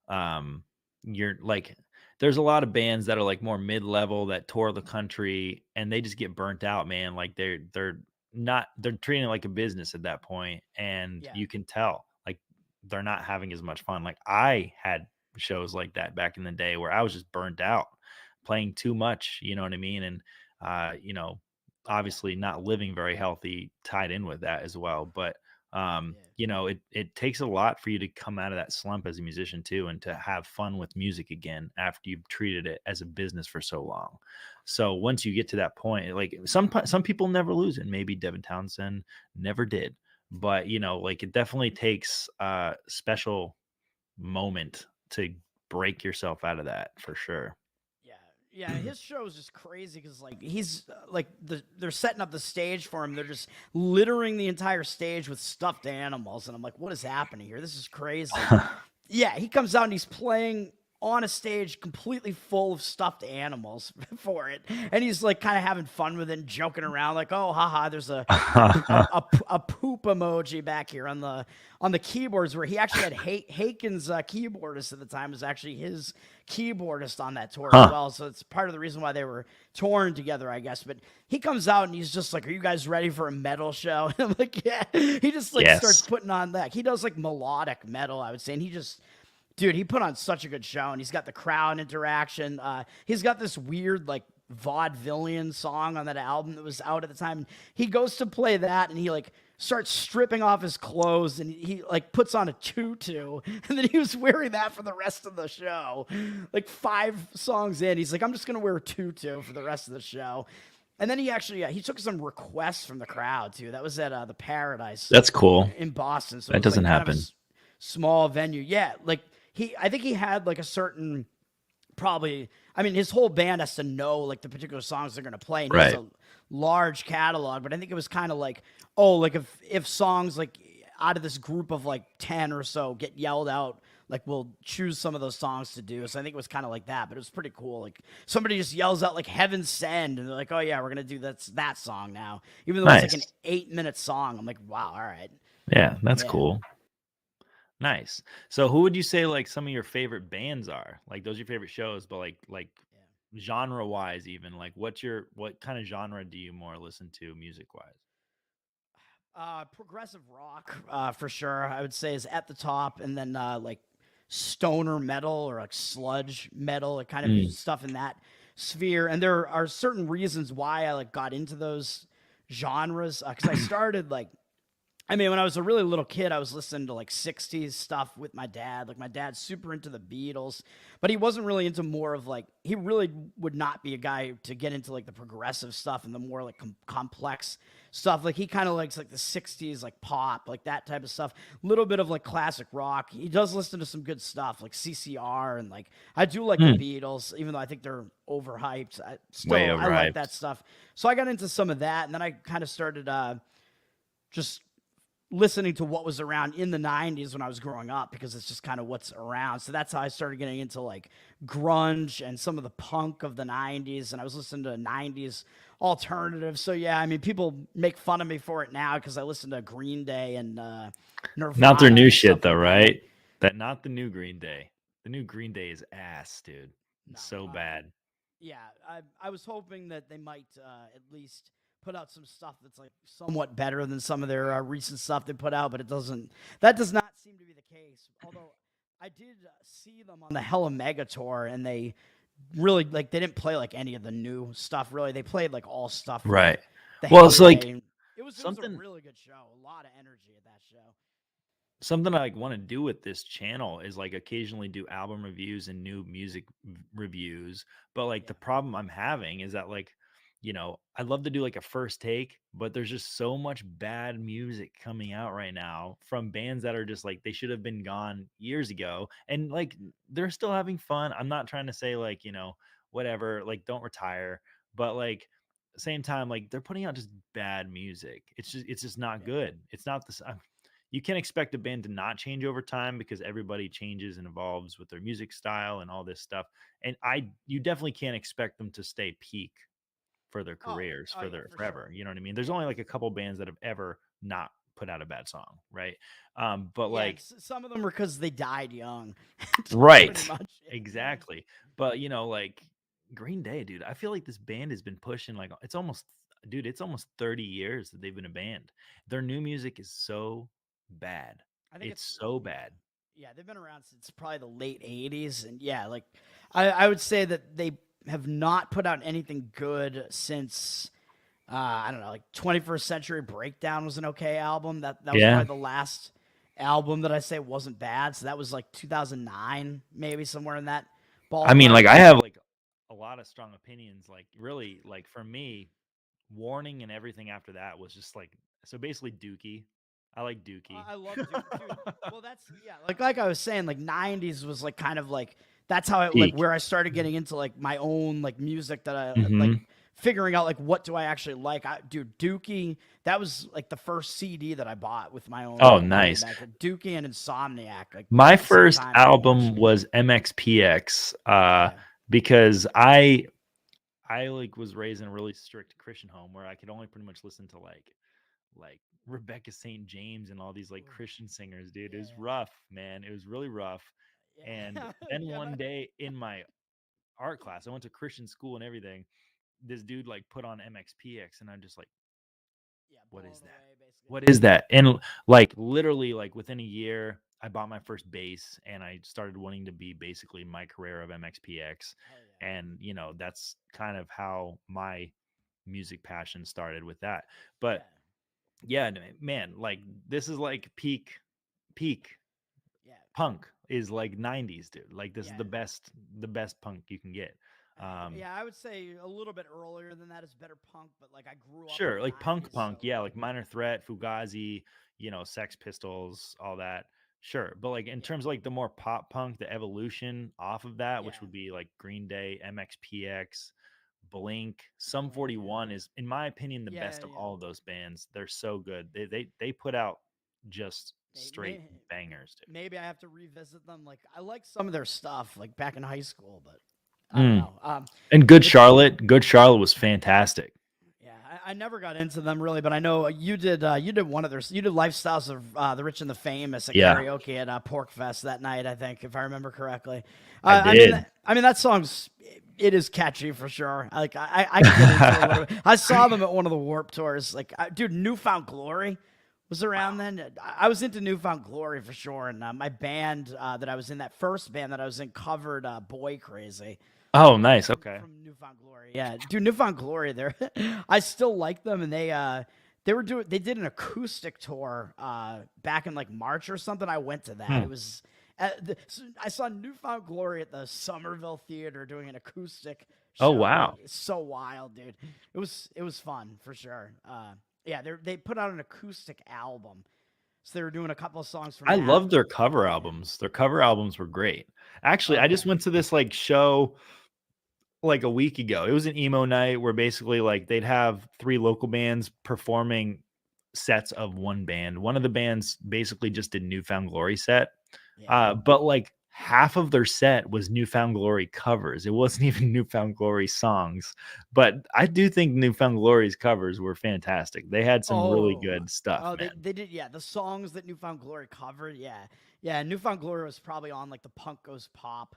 [SPEAKER 1] um, you're like there's a lot of bands that are like more mid-level that tour the country and they just get burnt out, man. Like they're treating it like a business at that point, and
[SPEAKER 2] yeah,
[SPEAKER 1] you can tell like they're not having as much fun. Like I had shows like that back in the day where I was just burnt out playing too much, you know what I mean? And you know,
[SPEAKER 2] yeah,
[SPEAKER 1] obviously not living very healthy tied in with that as well. But
[SPEAKER 2] yeah,
[SPEAKER 1] you know, it takes a lot for you to come out of that slump as a musician too, and to have fun with music again after you've treated it as a business for so long. So once you get to that point, like some people never lose it. Maybe Devin Townsend never did, but you know, like it definitely takes a special moment to break yourself out of that for sure.
[SPEAKER 2] yeah, yeah. His show is just crazy because like he's like they're setting up the stage for him. They're just littering the entire stage with stuffed animals, and I'm like, what is happening here? This is crazy. Yeah, he comes out and he's playing on a stage completely full of stuffed animals for it, and he's like kind of having fun with it, and joking around, like, "Oh, haha, there's a poop emoji back here on the keyboards." Where he actually had Haken's keyboardist at the time was actually his keyboardist on that tour as
[SPEAKER 1] Huh.
[SPEAKER 2] well. So it's part of the reason why they were touring together, I guess. But he comes out and he's just like, "Are you guys ready for a metal show?" And I'm like, "Yeah." He just like starts
[SPEAKER 1] Yes.
[SPEAKER 2] putting on that. He does like melodic metal, I would say, and he just dude, he put on such a good show, and he's got the crowd interaction. He's got this weird like vaudevillian song on that album that was out at the time. He goes to play that, and he like starts stripping off his clothes and he like puts on a tutu and then he was wearing that for the rest of the show. Like 5 songs in, he's like, I'm just gonna wear a tutu for the rest of the show. And then he actually he took some requests from the crowd too. That was at the Paradise
[SPEAKER 3] That's cool.
[SPEAKER 2] in Boston, so it
[SPEAKER 3] That
[SPEAKER 2] was like
[SPEAKER 3] doesn't
[SPEAKER 2] kind of a
[SPEAKER 3] happen.
[SPEAKER 2] small venue. Yeah, like I think he had like a certain probably. I mean, his whole band has to know like the particular songs they're gonna play, and he has
[SPEAKER 3] Right.
[SPEAKER 2] a large catalog. But I think it was kind of like, oh, like if songs like out of this group of like 10 or so get yelled out, like we'll choose some of those songs to do. So I think it was kind of like that, but it was pretty cool. Like somebody just yells out like "Heaven Send," and they're like, "Oh yeah, we're gonna do that song now," even though it's like an
[SPEAKER 3] Nice.
[SPEAKER 2] 8-minute song. I'm like, wow, all right,
[SPEAKER 3] Yeah, that's
[SPEAKER 2] yeah.
[SPEAKER 3] cool.
[SPEAKER 1] Nice. So who would you say like some of your favorite bands are? Like those are your favorite shows, but like
[SPEAKER 2] Yeah.
[SPEAKER 1] genre wise even like what kind of genre do you more listen to music wise?
[SPEAKER 2] Progressive rock, for sure. I would say is at the top, and then like stoner metal or like sludge metal, like kind of
[SPEAKER 3] Mm.
[SPEAKER 2] stuff in that sphere. And there are certain reasons why I like got into those genres because I started like I mean, when I was a really little kid, I was listening to like 60s stuff with my dad. Like, my dad's super into the Beatles, but he wasn't really into more of like, he really would not be a guy to get into like the progressive stuff and the more like complex stuff. Like, he kind of likes like the 60s, like pop, like that type of stuff. A little bit of like classic rock. He does listen to some good stuff like CCR and like, I do like the
[SPEAKER 3] Mm.
[SPEAKER 2] Beatles, even though I think they're overhyped.
[SPEAKER 3] Way
[SPEAKER 2] I like
[SPEAKER 3] overhyped.
[SPEAKER 2] that stuff. So I got into some of that, and then I kind of started, just listening to what was around in the 90s when I was growing up because it's just kind of what's around. So that's how I started getting into like grunge and some of the punk of the 90s. And I was listening to 90s alternative. So yeah, I mean, people make fun of me for it now because I listen to Green Day and
[SPEAKER 3] Not their
[SPEAKER 2] Nirvana
[SPEAKER 3] new
[SPEAKER 2] and
[SPEAKER 3] shit
[SPEAKER 2] stuff
[SPEAKER 3] though,
[SPEAKER 2] like that.
[SPEAKER 3] right?
[SPEAKER 1] That not the new Green Day. The new Green Day is ass, dude.
[SPEAKER 2] No,
[SPEAKER 1] It's so bad.
[SPEAKER 2] yeah, I was hoping that they might at least put out some stuff that's like somewhat better than some of their recent stuff they put out, but it doesn't. That does not seem to be the case. Although I did see them on the Hella Mega tour, and they really like they didn't play like any of the new stuff. Really, they played like all stuff from
[SPEAKER 3] Right.
[SPEAKER 2] the
[SPEAKER 3] Well, it's like
[SPEAKER 2] heyday. And it was a
[SPEAKER 1] Something
[SPEAKER 2] really good show. A lot of energy at that show.
[SPEAKER 1] something I like want to do with this channel is like occasionally do album reviews and new music reviews. But like the
[SPEAKER 2] Yeah.
[SPEAKER 1] problem I'm having is that like, I'd love to do like a first take, but there's just so much bad music coming out right now from bands that are just like they should have been gone years ago. And like they're still having fun. I'm not trying to say like, whatever, like don't retire, but like same time, like they're putting out just bad music. It's just not
[SPEAKER 2] Yeah.
[SPEAKER 1] good. It's not the you can't expect a band to not change over time because everybody changes and evolves with their music style and all this stuff. And you definitely can't expect them to stay peak for their
[SPEAKER 2] Oh.
[SPEAKER 1] careers
[SPEAKER 2] Oh
[SPEAKER 1] for
[SPEAKER 2] yeah,
[SPEAKER 1] their
[SPEAKER 2] for
[SPEAKER 1] forever.
[SPEAKER 2] sure.
[SPEAKER 1] You know what I mean? There's
[SPEAKER 2] Yeah.
[SPEAKER 1] only like a couple bands that have ever not put out a bad song, right? But
[SPEAKER 2] Yeah, and
[SPEAKER 1] like,
[SPEAKER 2] some of them are because they died young, pretty
[SPEAKER 3] right.
[SPEAKER 2] much. Yeah.
[SPEAKER 1] exactly. But like Green Day, dude, I feel like this band has been pushing like it's almost 30 years that they've been a band. Their new music is so bad.
[SPEAKER 2] I think
[SPEAKER 1] It's
[SPEAKER 2] it's
[SPEAKER 1] so bad.
[SPEAKER 2] yeah, they've been around since probably the late '80s, and yeah, like I would say that they have not put out anything good since I don't know, like 21st Century Breakdown was an okay album. That was
[SPEAKER 3] Yeah.
[SPEAKER 2] probably the last album that I say wasn't bad. So that was like 2009, maybe somewhere in that
[SPEAKER 3] I mean,
[SPEAKER 2] ballpark.
[SPEAKER 3] like I have
[SPEAKER 1] Like a lot of strong opinions. Like really, like for me, Warning and everything after that was just like so basically Dookie. I like Dookie.
[SPEAKER 2] I love dude. Well, that's yeah. Like I was saying, like '90s was like kind of like that's how it like
[SPEAKER 3] peak.
[SPEAKER 2] where I started getting into like my own like music that I like
[SPEAKER 3] Hmm.
[SPEAKER 2] figuring out like what do I actually like. Dude, Dookie. That was like the first CD that I bought with my own
[SPEAKER 3] Oh,
[SPEAKER 2] money
[SPEAKER 3] nice.
[SPEAKER 2] back then. Dookie and Insomniac like
[SPEAKER 3] My
[SPEAKER 2] at the same
[SPEAKER 3] first
[SPEAKER 2] time, pretty much.
[SPEAKER 3] album was MXPX,
[SPEAKER 2] Yeah.
[SPEAKER 3] because I like was raised in a really strict Christian home where I could only pretty much listen to like Rebecca St. James and all these like
[SPEAKER 2] Oof.
[SPEAKER 3] Christian singers, dude. It was
[SPEAKER 2] Yeah.
[SPEAKER 3] rough, man. It was really rough. And
[SPEAKER 2] Yeah.
[SPEAKER 3] then
[SPEAKER 2] Yeah.
[SPEAKER 3] one day in my art class, I went to Christian school and everything. This dude like put on MXPX, and I'm just like,
[SPEAKER 2] Yeah.
[SPEAKER 3] what is
[SPEAKER 2] Blown
[SPEAKER 3] that?
[SPEAKER 2] away, basically.
[SPEAKER 3] What is that? And like literally, like within a year, I bought my first bass, and I started wanting to be basically my career of MXPX.
[SPEAKER 2] Hell yeah.
[SPEAKER 3] And that's kind of how my music passion started with that. But
[SPEAKER 2] Yeah.
[SPEAKER 3] Yeah, man, like this is like peak
[SPEAKER 2] Yeah,
[SPEAKER 3] punk is like 90s, dude. Like this is
[SPEAKER 2] yeah.
[SPEAKER 3] the best punk you can get.
[SPEAKER 2] Yeah, I would say a little bit earlier than that is better punk, but like I grew up in
[SPEAKER 3] Sure,
[SPEAKER 2] the
[SPEAKER 3] like punk
[SPEAKER 2] 90s, so
[SPEAKER 3] punk, yeah,
[SPEAKER 2] like
[SPEAKER 3] like Minor Threat, Fugazi, Sex Pistols, all that. Sure. But like in
[SPEAKER 2] yeah,
[SPEAKER 3] terms of like the more pop punk, the evolution off of that, which
[SPEAKER 2] yeah,
[SPEAKER 3] would be like Green Day, MXPX, Blink, Sum
[SPEAKER 2] Blink, yeah,
[SPEAKER 3] 41 is in my opinion the
[SPEAKER 2] yeah,
[SPEAKER 3] best of
[SPEAKER 2] yeah.
[SPEAKER 3] all of those bands. They're so good. They put out just straight
[SPEAKER 2] May,
[SPEAKER 3] bangers,
[SPEAKER 2] maybe I have to revisit them. Like I like some of their stuff, like back in high school, but I don't
[SPEAKER 3] dude.
[SPEAKER 2] know.
[SPEAKER 3] And Good Charlotte was fantastic.
[SPEAKER 2] Yeah, I never got into them really, but I know you did. You did one of their. You did Lifestyles of the Rich and the Famous at
[SPEAKER 3] Yeah,
[SPEAKER 2] karaoke at Pork Fest that night. I think, if I remember correctly.
[SPEAKER 3] I did.
[SPEAKER 2] I mean that song's. It is catchy for sure. Like I can get into it a little bit. I saw them at one of the Warp tours. Like, dude, Newfound Glory was around then. I was into Newfound Glory for sure, and my band that I was in, that first band that I was in, covered Boy Crazy
[SPEAKER 3] Oh, nice. Okay.
[SPEAKER 2] from Newfound Glory. Yeah, dude, Newfound Glory. There, I still like them, and they did an acoustic tour back in like March or something. I went to that.
[SPEAKER 3] Hmm.
[SPEAKER 2] It was I saw Newfound Glory at the Somerville Theater doing an acoustic
[SPEAKER 3] Oh,
[SPEAKER 2] show.
[SPEAKER 3] wow.
[SPEAKER 2] It's so wild, dude. It was fun for sure. Yeah, they put out an acoustic album, so they were doing a couple of songs from
[SPEAKER 3] I
[SPEAKER 2] that.
[SPEAKER 3] love their cover
[SPEAKER 2] Yeah.
[SPEAKER 3] albums. Their cover albums were great. Actually, I just
[SPEAKER 2] Okay.
[SPEAKER 3] went to this like show like a week ago. It was an emo night where basically like they'd have three local bands performing sets of one band. One of the bands basically just did Newfound Glory set.
[SPEAKER 2] Yeah.
[SPEAKER 3] But like half of their set was Newfound Glory covers. It wasn't even Newfound Glory songs. But I do think Newfound Glory's covers were fantastic. They had some really
[SPEAKER 2] Oh,
[SPEAKER 3] good stuff,
[SPEAKER 2] oh,
[SPEAKER 3] man.
[SPEAKER 2] they did. Yeah, the songs that Newfound Glory covered. Yeah, yeah. Newfound Glory was probably on like the Punk Goes Pop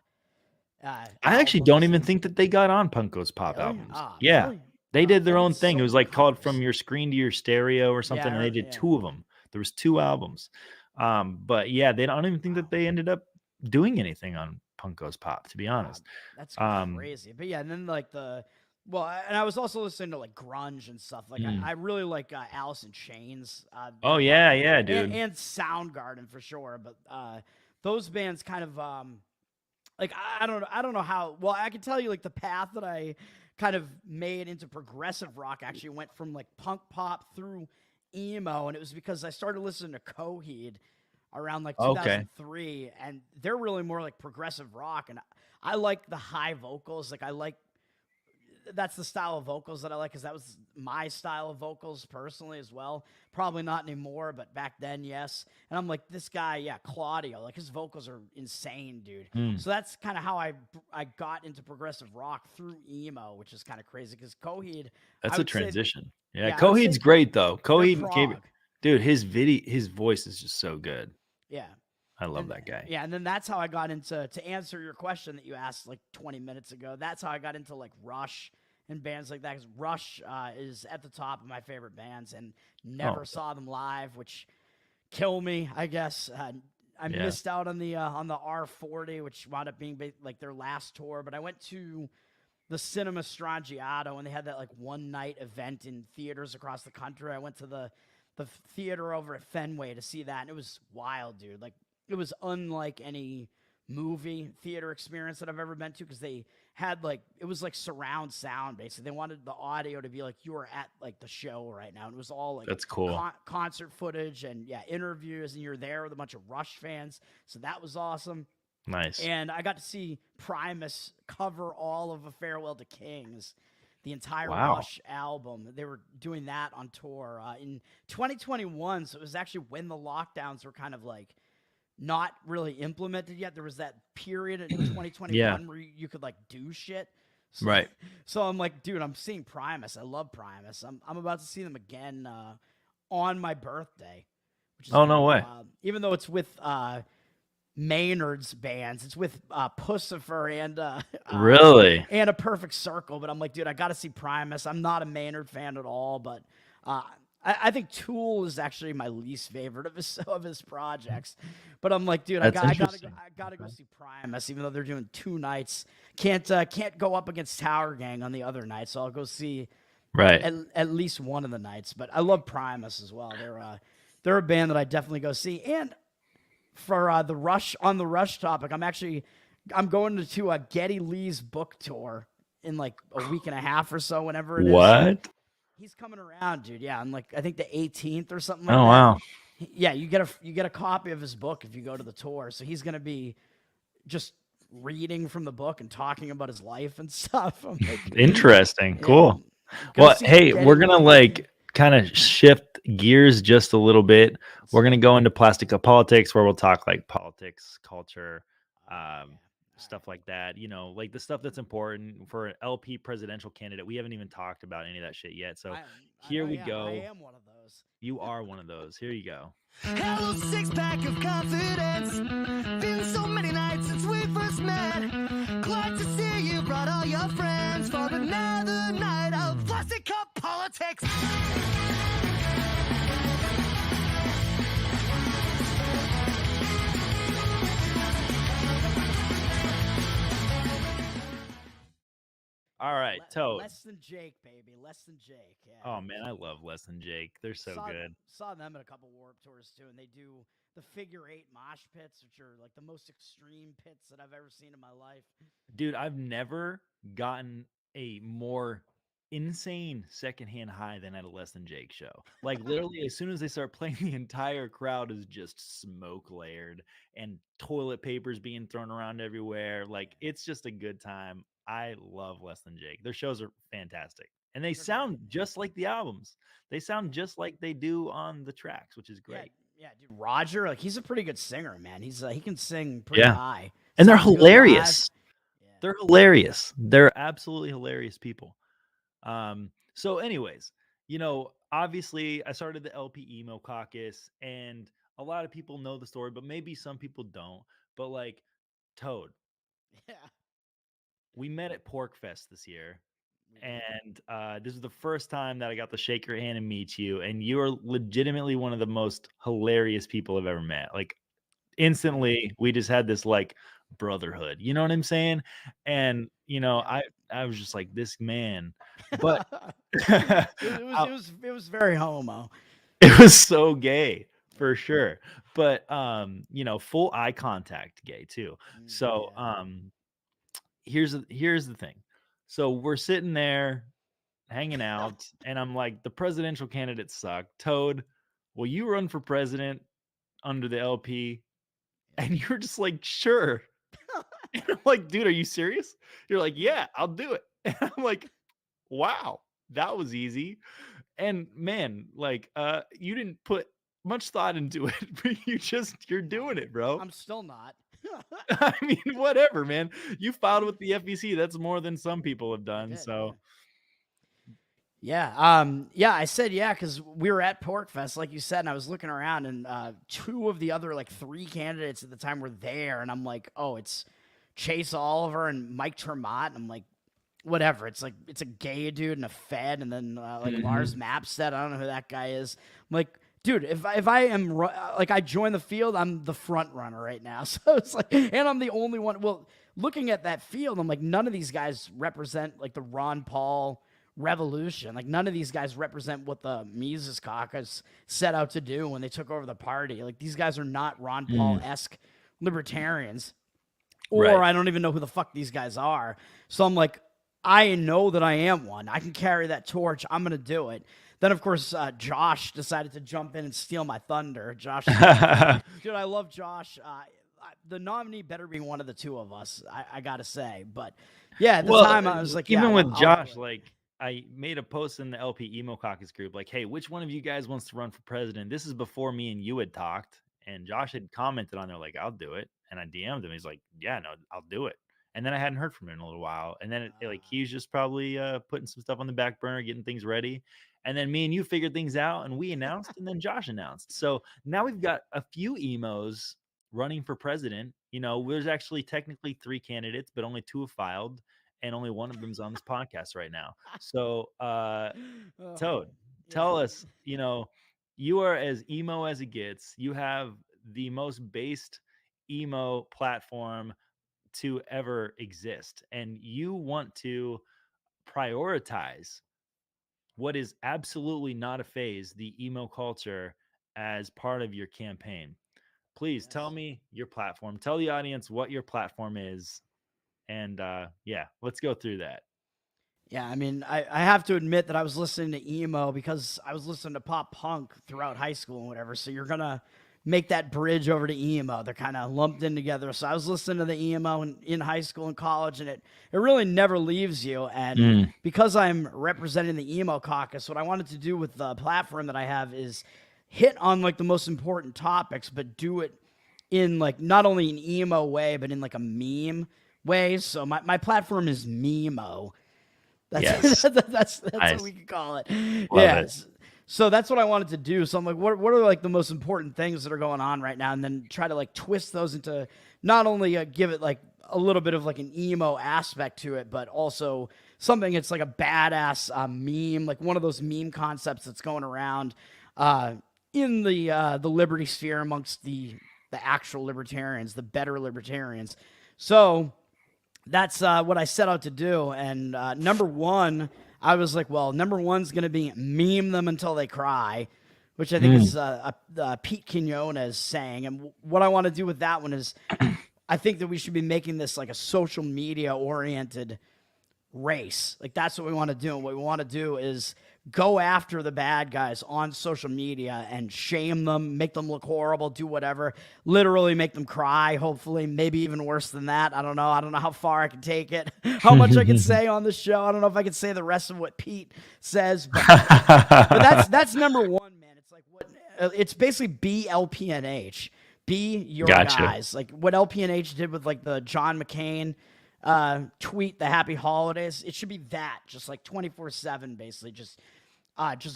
[SPEAKER 3] I actually don't
[SPEAKER 2] albums.
[SPEAKER 3] even think that they got on Punko's pop
[SPEAKER 2] Really?
[SPEAKER 3] albums.
[SPEAKER 2] Ah,
[SPEAKER 3] Yeah.
[SPEAKER 2] really?
[SPEAKER 3] They did
[SPEAKER 2] They
[SPEAKER 3] their
[SPEAKER 2] did
[SPEAKER 3] own thing. It
[SPEAKER 2] so
[SPEAKER 3] was
[SPEAKER 2] many
[SPEAKER 3] like called From
[SPEAKER 2] covers.
[SPEAKER 3] Your Screen to Your Stereo or
[SPEAKER 2] Yeah,
[SPEAKER 3] something,
[SPEAKER 2] I
[SPEAKER 3] and they
[SPEAKER 2] heard.
[SPEAKER 3] did
[SPEAKER 2] Yeah.
[SPEAKER 3] two of them. There was two albums. But yeah, they don't even think
[SPEAKER 2] Wow.
[SPEAKER 3] that they ended up doing anything on Punko's pop, to be
[SPEAKER 2] Wow,
[SPEAKER 3] honest.
[SPEAKER 2] that's
[SPEAKER 3] Um,
[SPEAKER 2] crazy. But yeah, and then like and I was also listening to like grunge and stuff. Like
[SPEAKER 3] mm.
[SPEAKER 2] I really like Alice in Chains.
[SPEAKER 3] Oh
[SPEAKER 2] Their
[SPEAKER 3] yeah,
[SPEAKER 2] cover
[SPEAKER 3] yeah,
[SPEAKER 2] and,
[SPEAKER 3] dude.
[SPEAKER 2] and Soundgarden for sure. But those bands kind of like I don't know how. Well, I can tell you like the path that I kind of made into progressive rock actually went from like punk pop through emo, and it was because I started listening to Coheed around like
[SPEAKER 3] Okay.
[SPEAKER 2] 2003, and they're really more like progressive rock, and I like the high vocals. Like I like that's the style of vocals that I like because that was my style of vocals personally as well. Probably not anymore, but back then, yes. And I'm like, this guy, yeah, Claudio, like his vocals are insane, dude.
[SPEAKER 3] Mm.
[SPEAKER 2] So that's kind of how I got into progressive rock through emo, which is kind of crazy because Coheed,
[SPEAKER 3] That's
[SPEAKER 2] I
[SPEAKER 3] a
[SPEAKER 2] would say,
[SPEAKER 3] transition. Yeah,
[SPEAKER 2] yeah, I would say
[SPEAKER 3] Coheed's great though.
[SPEAKER 2] they're
[SPEAKER 3] Coheed gave it,
[SPEAKER 2] prog,
[SPEAKER 3] dude, his voice is just so good.
[SPEAKER 2] yeah.
[SPEAKER 3] I love
[SPEAKER 2] And
[SPEAKER 3] that guy.
[SPEAKER 2] yeah, and then that's how I got into to answer your question that you asked like 20 minutes ago. That's how I got into like Rush and bands like that. Because Rush is at the top of my favorite bands, and never
[SPEAKER 3] Oh,
[SPEAKER 2] saw them live, which kill me, I guess. I
[SPEAKER 3] yeah.
[SPEAKER 2] missed out on the R40, which wound up being like their last tour. But I went to the Cinema Strangiato, and they had that like one night event in theaters across the country. I went to the theater over at Fenway to see that, and it was wild, dude. Like it was unlike any movie theater experience that I've ever been to because they had like it was like surround sound basically. They wanted the audio to be like you were at like the show right now, and it was all like
[SPEAKER 3] That's cool.
[SPEAKER 2] concert footage and yeah interviews, and you're there with a bunch of Rush fans, so that was awesome.
[SPEAKER 3] Nice.
[SPEAKER 2] And I got to see Primus cover all of A Farewell to Kings, the entire
[SPEAKER 3] Wow.
[SPEAKER 2] Rush album. They were doing that on tour in 2021. So it was actually when the lockdowns were kind of like not really implemented yet. There was that period in
[SPEAKER 3] Yeah.
[SPEAKER 2] 2021 where you could like do shit. So,
[SPEAKER 3] Right.
[SPEAKER 2] so I'm like, dude, I'm seeing Primus. I love Primus. I'm about to see them again on my birthday, which is
[SPEAKER 3] Oh,
[SPEAKER 2] gonna
[SPEAKER 3] no
[SPEAKER 2] be
[SPEAKER 3] way.
[SPEAKER 2] wild. Even though it's with Maynard's bands. It's with Pussifer
[SPEAKER 3] Really?
[SPEAKER 2] and A Perfect Circle. But I'm like, dude, I got to see Primus. I'm not a Maynard fan at all, but I think Tool is actually my least favorite of his projects. But I'm like, dude,
[SPEAKER 3] That's
[SPEAKER 2] I gotta go.
[SPEAKER 3] interesting.
[SPEAKER 2] I gotta go
[SPEAKER 3] Okay.
[SPEAKER 2] see Primus, even though they're doing 2 nights. Can't go up against Tower Gang on the other night, so I'll go see
[SPEAKER 3] Right.
[SPEAKER 2] at least one of the nights. But I love Primus as well. They're a band that I definitely go see. And for the Rush topic, I'm going to Geddy Lee's book tour in like a week and a half or so, whenever it is.
[SPEAKER 3] What?
[SPEAKER 2] He's coming around, dude. Yeah, on like I think the 18th or something like
[SPEAKER 3] Oh,
[SPEAKER 2] that.
[SPEAKER 3] wow.
[SPEAKER 2] Yeah, you get a copy of his book if you go to the tour. So he's gonna be just reading from the book and talking about his life and stuff. I'm like,
[SPEAKER 3] Interesting.
[SPEAKER 2] yeah,
[SPEAKER 3] Cool.
[SPEAKER 2] go
[SPEAKER 3] Well,
[SPEAKER 2] see
[SPEAKER 3] hey,
[SPEAKER 2] Geddy
[SPEAKER 3] we're gonna
[SPEAKER 2] Lee.
[SPEAKER 3] like kind of shift gears just a little bit. We're gonna go into plastic of politics, where we'll talk like politics, culture, um, stuff like that. You know, like the stuff that's important for an LP presidential candidate. We haven't even talked about any of that shit yet. So
[SPEAKER 2] I
[SPEAKER 3] here
[SPEAKER 2] know,
[SPEAKER 3] we
[SPEAKER 2] yeah,
[SPEAKER 3] go.
[SPEAKER 2] I am one of those.
[SPEAKER 3] You are one of those. Here you go.
[SPEAKER 4] Hello, six-pack of confidence. Been so many nights since we first met. Glad to see you brought all your friends for another night of plastic cup politics.
[SPEAKER 3] All right, Toad.
[SPEAKER 2] Less than Jake, baby. Less than Jake. Yeah.
[SPEAKER 3] Oh man, I love Less Than Jake. They're so good.
[SPEAKER 2] Saw them at a couple Warped Tours too, and they do the figure 8 mosh pits, which are like the most extreme pits that I've ever seen in my life.
[SPEAKER 3] Dude, I've never gotten a more insane secondhand high than at a Less Than Jake show. Like literally, as soon as they start playing, the entire crowd is just smoke layered and toilet papers being thrown around everywhere. Like it's just a good time. I love Less Than Jake. Their shows are fantastic. And they sound just like the albums. They sound just like they do on the tracks, which is great.
[SPEAKER 2] Yeah, dude. Roger, like he's a pretty good singer, man. He can sing pretty
[SPEAKER 3] Yeah.
[SPEAKER 2] high.
[SPEAKER 3] And they're
[SPEAKER 2] Sounds good
[SPEAKER 3] hilarious.
[SPEAKER 2] live. Yeah.
[SPEAKER 3] They're hilarious. They're absolutely hilarious people. So anyways, you know, obviously I started the LP emo caucus and a lot of people know the story, but maybe some people don't. But like Toad,
[SPEAKER 2] Yeah.
[SPEAKER 3] we met at Pork Fest this year. And this is the first time that I got to shake your hand and meet you. And you are legitimately one of the most hilarious people I've ever met. Like instantly, we just had this like brotherhood. You know what I'm saying? And you know, I was just like this man, but
[SPEAKER 2] it was very homo.
[SPEAKER 3] it was so gay for sure. But you know, full eye contact gay too. So here's the thing. So we're sitting there hanging out, and I'm like, the presidential candidates suck. Toad, will you run for president under the LP? And you're just like, sure. And I'm like, dude, are you serious? You're like, yeah, I'll do it. And I'm like, wow, that was easy. And man, like, you didn't put much thought into it, but you're doing it, bro.
[SPEAKER 2] I'm still not.
[SPEAKER 3] I mean, whatever, man. You filed with the FEC. That's more than some people have done. So.
[SPEAKER 2] Yeah. I said yeah because we were at Pork Fest, like you said, and I was looking around, and 2 of the other like 3 candidates at the time were there, and I'm like, oh, it's Chase Oliver and Mike Tremont. And I'm like, whatever. It's like it's a gay dude and a Fed, and then like Lars Mapstead. I don't know who that guy is. I'm like, dude, if I am like I join the field, I'm the front runner right now. So it's like, and I'm the only one. Well, looking at that field, I'm like, none of these guys represent like the Ron Paul revolution. Like none of these guys represent what the Mises Caucus set out to do when they took over the party. Like these guys are not Ron Paul-esque libertarians. Or I don't even know who the fuck these guys are. So I'm like, I know that I am one. I can carry that torch. I'm going to do it. Then, of course, Josh decided to jump in and steal my thunder. Josh, dude, I love Josh. The nominee better be one of the 2 of us, I got to say. But, yeah, at the time, I was like,
[SPEAKER 3] even
[SPEAKER 2] yeah,
[SPEAKER 3] with
[SPEAKER 2] I'll
[SPEAKER 3] Josh, like, I made a post in the LP Emo Caucus group, like, hey, which one of you guys wants to run for president? This is before me and you had talked. And Josh had commented on there, like, I'll do it. And I DM'd him. He's like, yeah, no, I'll do it. And then I hadn't heard from him in a little while. And then like he was just probably putting some stuff on the back burner, getting things ready. And then me and you figured things out, and we announced, and then Josh announced. So now we've got a few emos running for president. You know, there's actually technically 3 candidates, but only 2 have filed, and only one of them's on this podcast right now. So Toad, tell us, you know, you are as emo as it gets. You have the most based emo platform to ever exist, and you want to prioritize what is absolutely not a phase, the emo culture, as part of your campaign. Please tell
[SPEAKER 2] Yes.
[SPEAKER 3] me your platform. Tell the audience what your platform is. And yeah, let's go through that.
[SPEAKER 2] Yeah, I mean, I have to admit that I was listening to emo because I was listening to pop punk throughout high school and whatever. So you're gonna make that bridge over to emo. They're kind of lumped in together. So I was listening to the emo in high school and college, and it really never leaves you. And because I'm representing the emo caucus, what I wanted to do with the platform that I have is hit on like the most important topics, but do it in like not only an emo way, but in like a meme way. So my platform is Memo. That's
[SPEAKER 3] Yes.
[SPEAKER 2] that's
[SPEAKER 3] Nice.
[SPEAKER 2] what we could call it.
[SPEAKER 3] Love
[SPEAKER 2] Yes. So that's what I wanted to do. So I'm like, what are like the most important things that are going on right now, and then try to like twist those into not only give it like a little bit of like an emo aspect to it, but also something that's like a badass meme, like one of those meme concepts that's going around in the liberty sphere amongst the actual libertarians, the better libertarians. So that's what I set out to do. And number one, I was like, well, number one's going to be meme them until they cry, which I think is Pete Quinones saying. And what I want to do with that one is I think that we should be making this like a social media oriented race. Like that's what we want to do. And what we want to do is go after the bad guys on social media and shame them, make them look horrible, do whatever, literally make them cry, hopefully, maybe even worse than that. I don't know how far I can take it, how much I can say on the show. I don't know if I can say the rest of what Pete says, but that's number one, man. It's like it's basically be LPNH, be your guys. Like what LPNH did with like the John McCain tweet, the happy holidays. It should be that, just like 24/7, basically. Just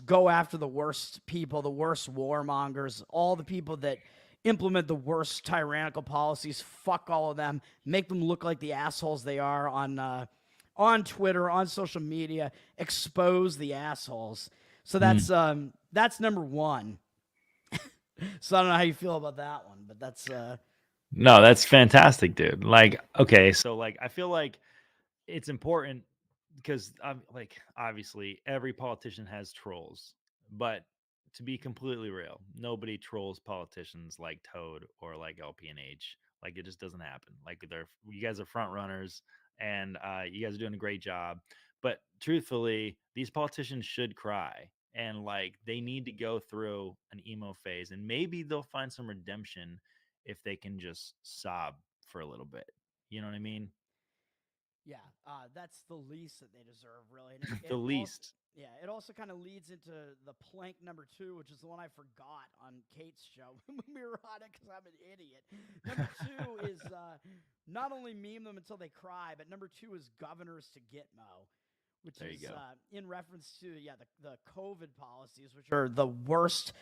[SPEAKER 2] go after the worst people, the worst warmongers, all the people that implement the worst tyrannical policies. Fuck all of them. Make them look like the assholes they are on Twitter, on social media. Expose the assholes. So that's number one. So I don't know how you feel about that one, but that's
[SPEAKER 3] No, that's fantastic, dude. Like, okay, so like I feel like it's important because like obviously every politician has trolls, but to be completely real, nobody trolls politicians like Toad or like LPNH. Like it just doesn't happen. Like you guys are front runners, and you guys are doing a great job. But truthfully, these politicians should cry, and like they need to go through an emo phase, and maybe they'll find some redemption if they can just sob for a little bit. You know what I mean?
[SPEAKER 2] yeah, that's the least that they deserve, really. And
[SPEAKER 3] The least.
[SPEAKER 2] it also kind of leads into the plank number two, which is the one I forgot on Kate's show when we were on it because I'm an idiot. Number two is not only meme them until they cry, but number two is governors to Gitmo, which is in reference to the COVID policies, which are the worst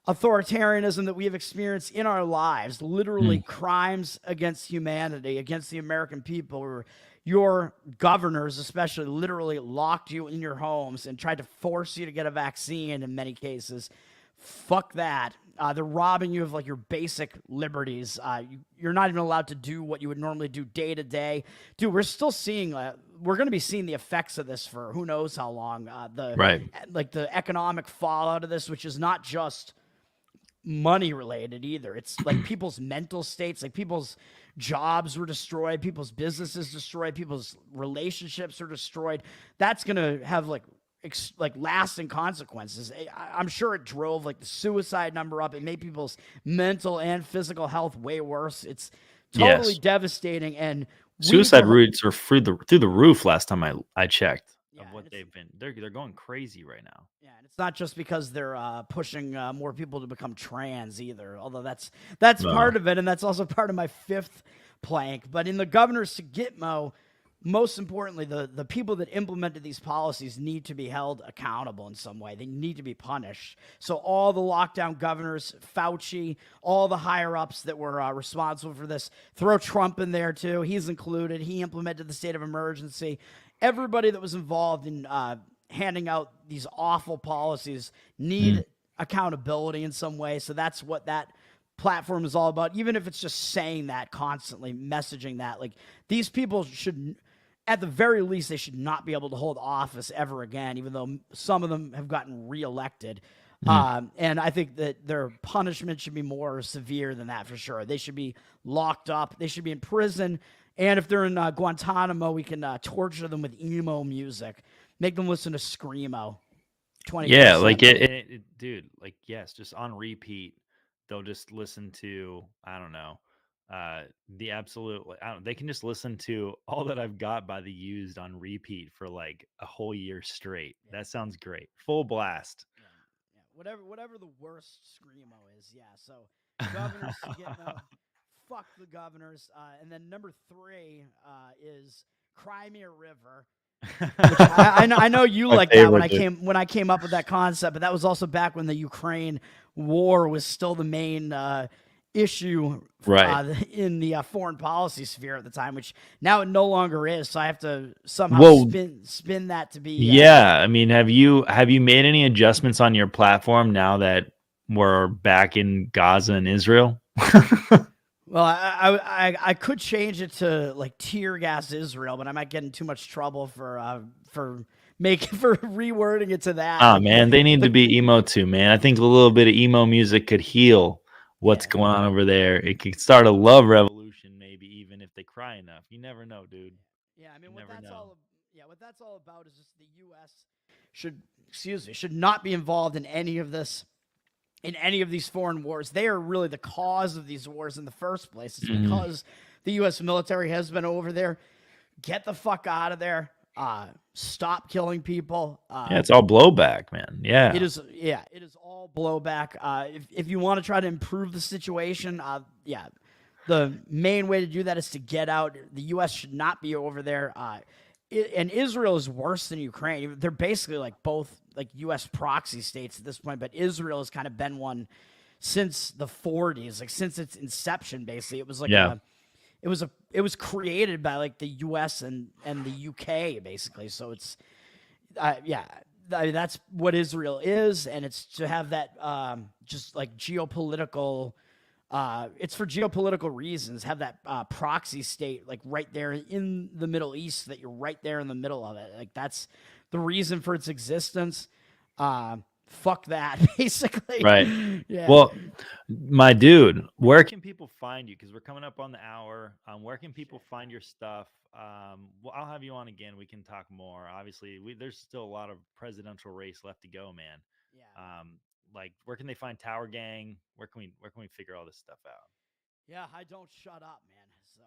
[SPEAKER 2] authoritarianism that we have experienced in our lives, literally crimes against humanity, against the American people, where your governors especially literally locked you in your homes and tried to force you to get a vaccine in many cases. Fuck that. They're robbing you of like your basic liberties. You're not even allowed to do what you would normally do day to day. Dude, we're still seeing, we're going to be seeing the effects of this for who knows how long. Like the economic fallout of this, which is not just money related either. It's like people's mental states, like people's jobs were destroyed, people's businesses destroyed, people's relationships are destroyed. That's going to have like lasting consequences. I'm sure it drove like the suicide number up. It made people's mental and physical health way worse. It's totally devastating. And
[SPEAKER 3] suicide rates are through the roof last time I checked. Of what they've been, they're going crazy right now.
[SPEAKER 2] Yeah, and it's not just because they're pushing more people to become trans either. Although that's part of it, and that's also part of my fifth plank. But in the governors to Gitmo, most importantly, the people that implemented these policies need to be held accountable in some way. They need to be punished. So all the lockdown governors, Fauci, all the higher ups that were responsible for this, throw Trump in there too. He's included. He implemented the state of emergency. Everybody that was involved in handing out these awful policies need accountability in some way. So that's what that platform is all about. Even if it's just saying that constantly, messaging that, like these people should at the very least, they should not be able to hold office ever again, even though some of them have gotten reelected. And I think that their punishment should be more severe than that for sure. They should be locked up. They should be in prison. And if they're in Guantanamo, we can torture them with emo music, make them listen to screamo.
[SPEAKER 3] Yeah, like dude, like, yes, just on repeat. They'll just listen to, I don't know, the absolute, they can just listen to All That I've Got by The Used on repeat for like a whole year straight. That sounds great. Full blast.
[SPEAKER 2] Yeah. Whatever the worst screamo is. Yeah. So governors, fuck the governors. And then number 3 is Cry Me a River. Which I know you like that when I came up with that concept, but that was also back when the Ukraine war was still the main issue in the foreign policy sphere at the time, which now it no longer is. So I have to somehow spin that to be.
[SPEAKER 3] Yeah, I mean, have you made any adjustments on your platform now that we're back in Gaza and Israel?
[SPEAKER 2] Well, I could change it to like tear gas Israel, but I might get in too much trouble for rewording it to that.
[SPEAKER 3] Oh man, they need to be emo too, man. I think a little bit of emo music could heal what's going on over there. It could start a love revolution, maybe, even if they cry enough. You never know, dude.
[SPEAKER 2] Yeah, I mean, what that's all about is just the U.S. should not be involved in any of this. In any of these foreign wars. They are really the cause of these wars in the first place. It's because the U.S. military has been over there. Get the fuck out of there. Stop killing people.
[SPEAKER 3] It's all blowback, man. Yeah.
[SPEAKER 2] It is all blowback. If you want to try to improve the situation, the main way to do that is to get out. The U.S. should not be over there. And Israel is worse than Ukraine. They're basically like both like U.S. proxy states at this point, but Israel has kind of been one since the 40s, like since its inception. Basically, it was like it was created by like the U.S. and the UK, basically. So it's that's what Israel is, and it's to have that just like geopolitical. It's for geopolitical reasons. Have that proxy state like right there in the Middle East, that you're right there in the middle of it. Like that's the reason for its existence. Fuck that, basically.
[SPEAKER 3] Right.
[SPEAKER 2] Yeah.
[SPEAKER 3] Well, my dude, where can people find you? Because we're coming up on the hour. Where can people find your stuff? Well, I'll have you on again. We can talk more. Obviously, there's still a lot of presidential race left to go, man.
[SPEAKER 2] Yeah.
[SPEAKER 3] Like, where can they find Tower Gang? Where can we figure all this stuff out?
[SPEAKER 2] Yeah, I don't shut up, man. So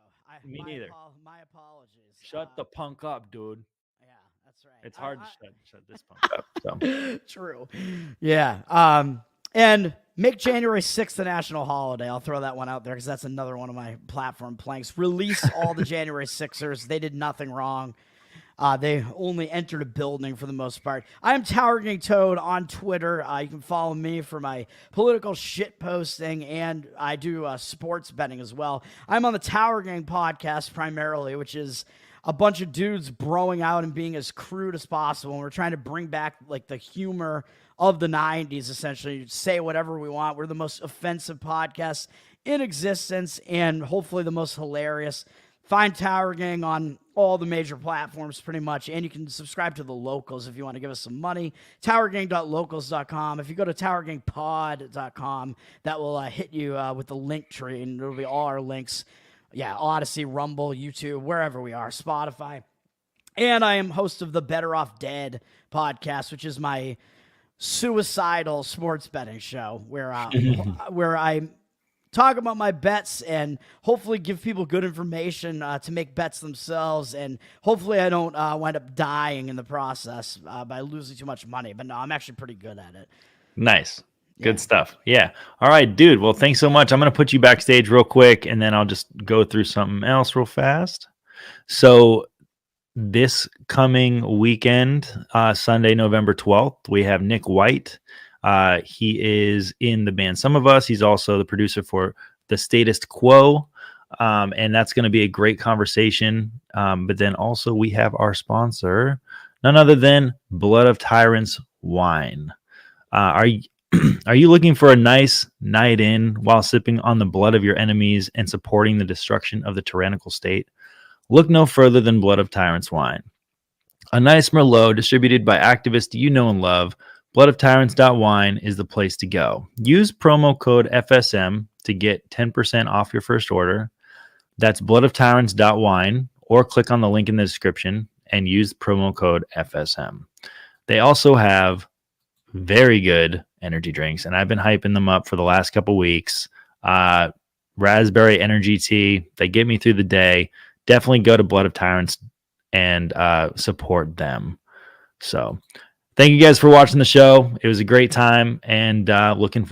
[SPEAKER 3] Me neither.
[SPEAKER 2] My apologies.
[SPEAKER 3] Shut the punk up, dude.
[SPEAKER 2] Yeah, that's right.
[SPEAKER 3] It's hard to shut this punk up. So.
[SPEAKER 2] True. Yeah. And make January 6th a national holiday. I'll throw that one out there because that's another one of my platform planks. Release all the January 6ers. They did nothing wrong. They only entered a building for the most part. I am Tower Gang Toad on Twitter. You can follow me for my political shit posting, and I do sports betting as well. I'm on the Tower Gang podcast primarily, which is a bunch of dudes broing out and being as crude as possible. And we're trying to bring back like the humor of the 90s, essentially. Say whatever we want. We're the most offensive podcast in existence and hopefully the most hilarious. Find Tower Gang on all the major platforms pretty much, and you can subscribe to the locals if you want to give us some money. TowerGang.locals.com. If you go to TowerGangPod.com, that will hit you with the link tree, and it'll be all our links. Yeah, Odyssey, Rumble, YouTube, wherever we are, Spotify. And I am host of the Better Off Dead podcast, which is my suicidal sports betting show where I talk about my bets and hopefully give people good information to make bets themselves. And hopefully I don't wind up dying in the process by losing too much money. But no, I'm actually pretty good at it.
[SPEAKER 3] Nice. Good stuff. Yeah. All right, dude. Well, thanks so much. I'm going to put you backstage real quick, and then I'll just go through something else real fast. So this coming weekend, Sunday, November 12th, we have Nick White. He is in the band Some of Us. He's also the producer for The Status Quo. And that's going to be a great conversation. But then also we have our sponsor, none other than Blood of Tyrants Wine. Are you looking for a nice night in while sipping on the blood of your enemies and supporting the destruction of the tyrannical state? look no further than Blood of Tyrants wine. A nice Merlot distributed by activists you know and love, bloodofTyrants.wine is the place to go. Use promo code FSM to get 10% off your first order. That's bloodofTyrants.wine, or click on the link in the description and use promo code FSM. They also have very good energy drinks, and I've been hyping them up for the last couple weeks. Raspberry energy tea, they get me through the day. Definitely go to Blood of Tyrants and support them. So thank you guys for watching the show. It was a great time, and looking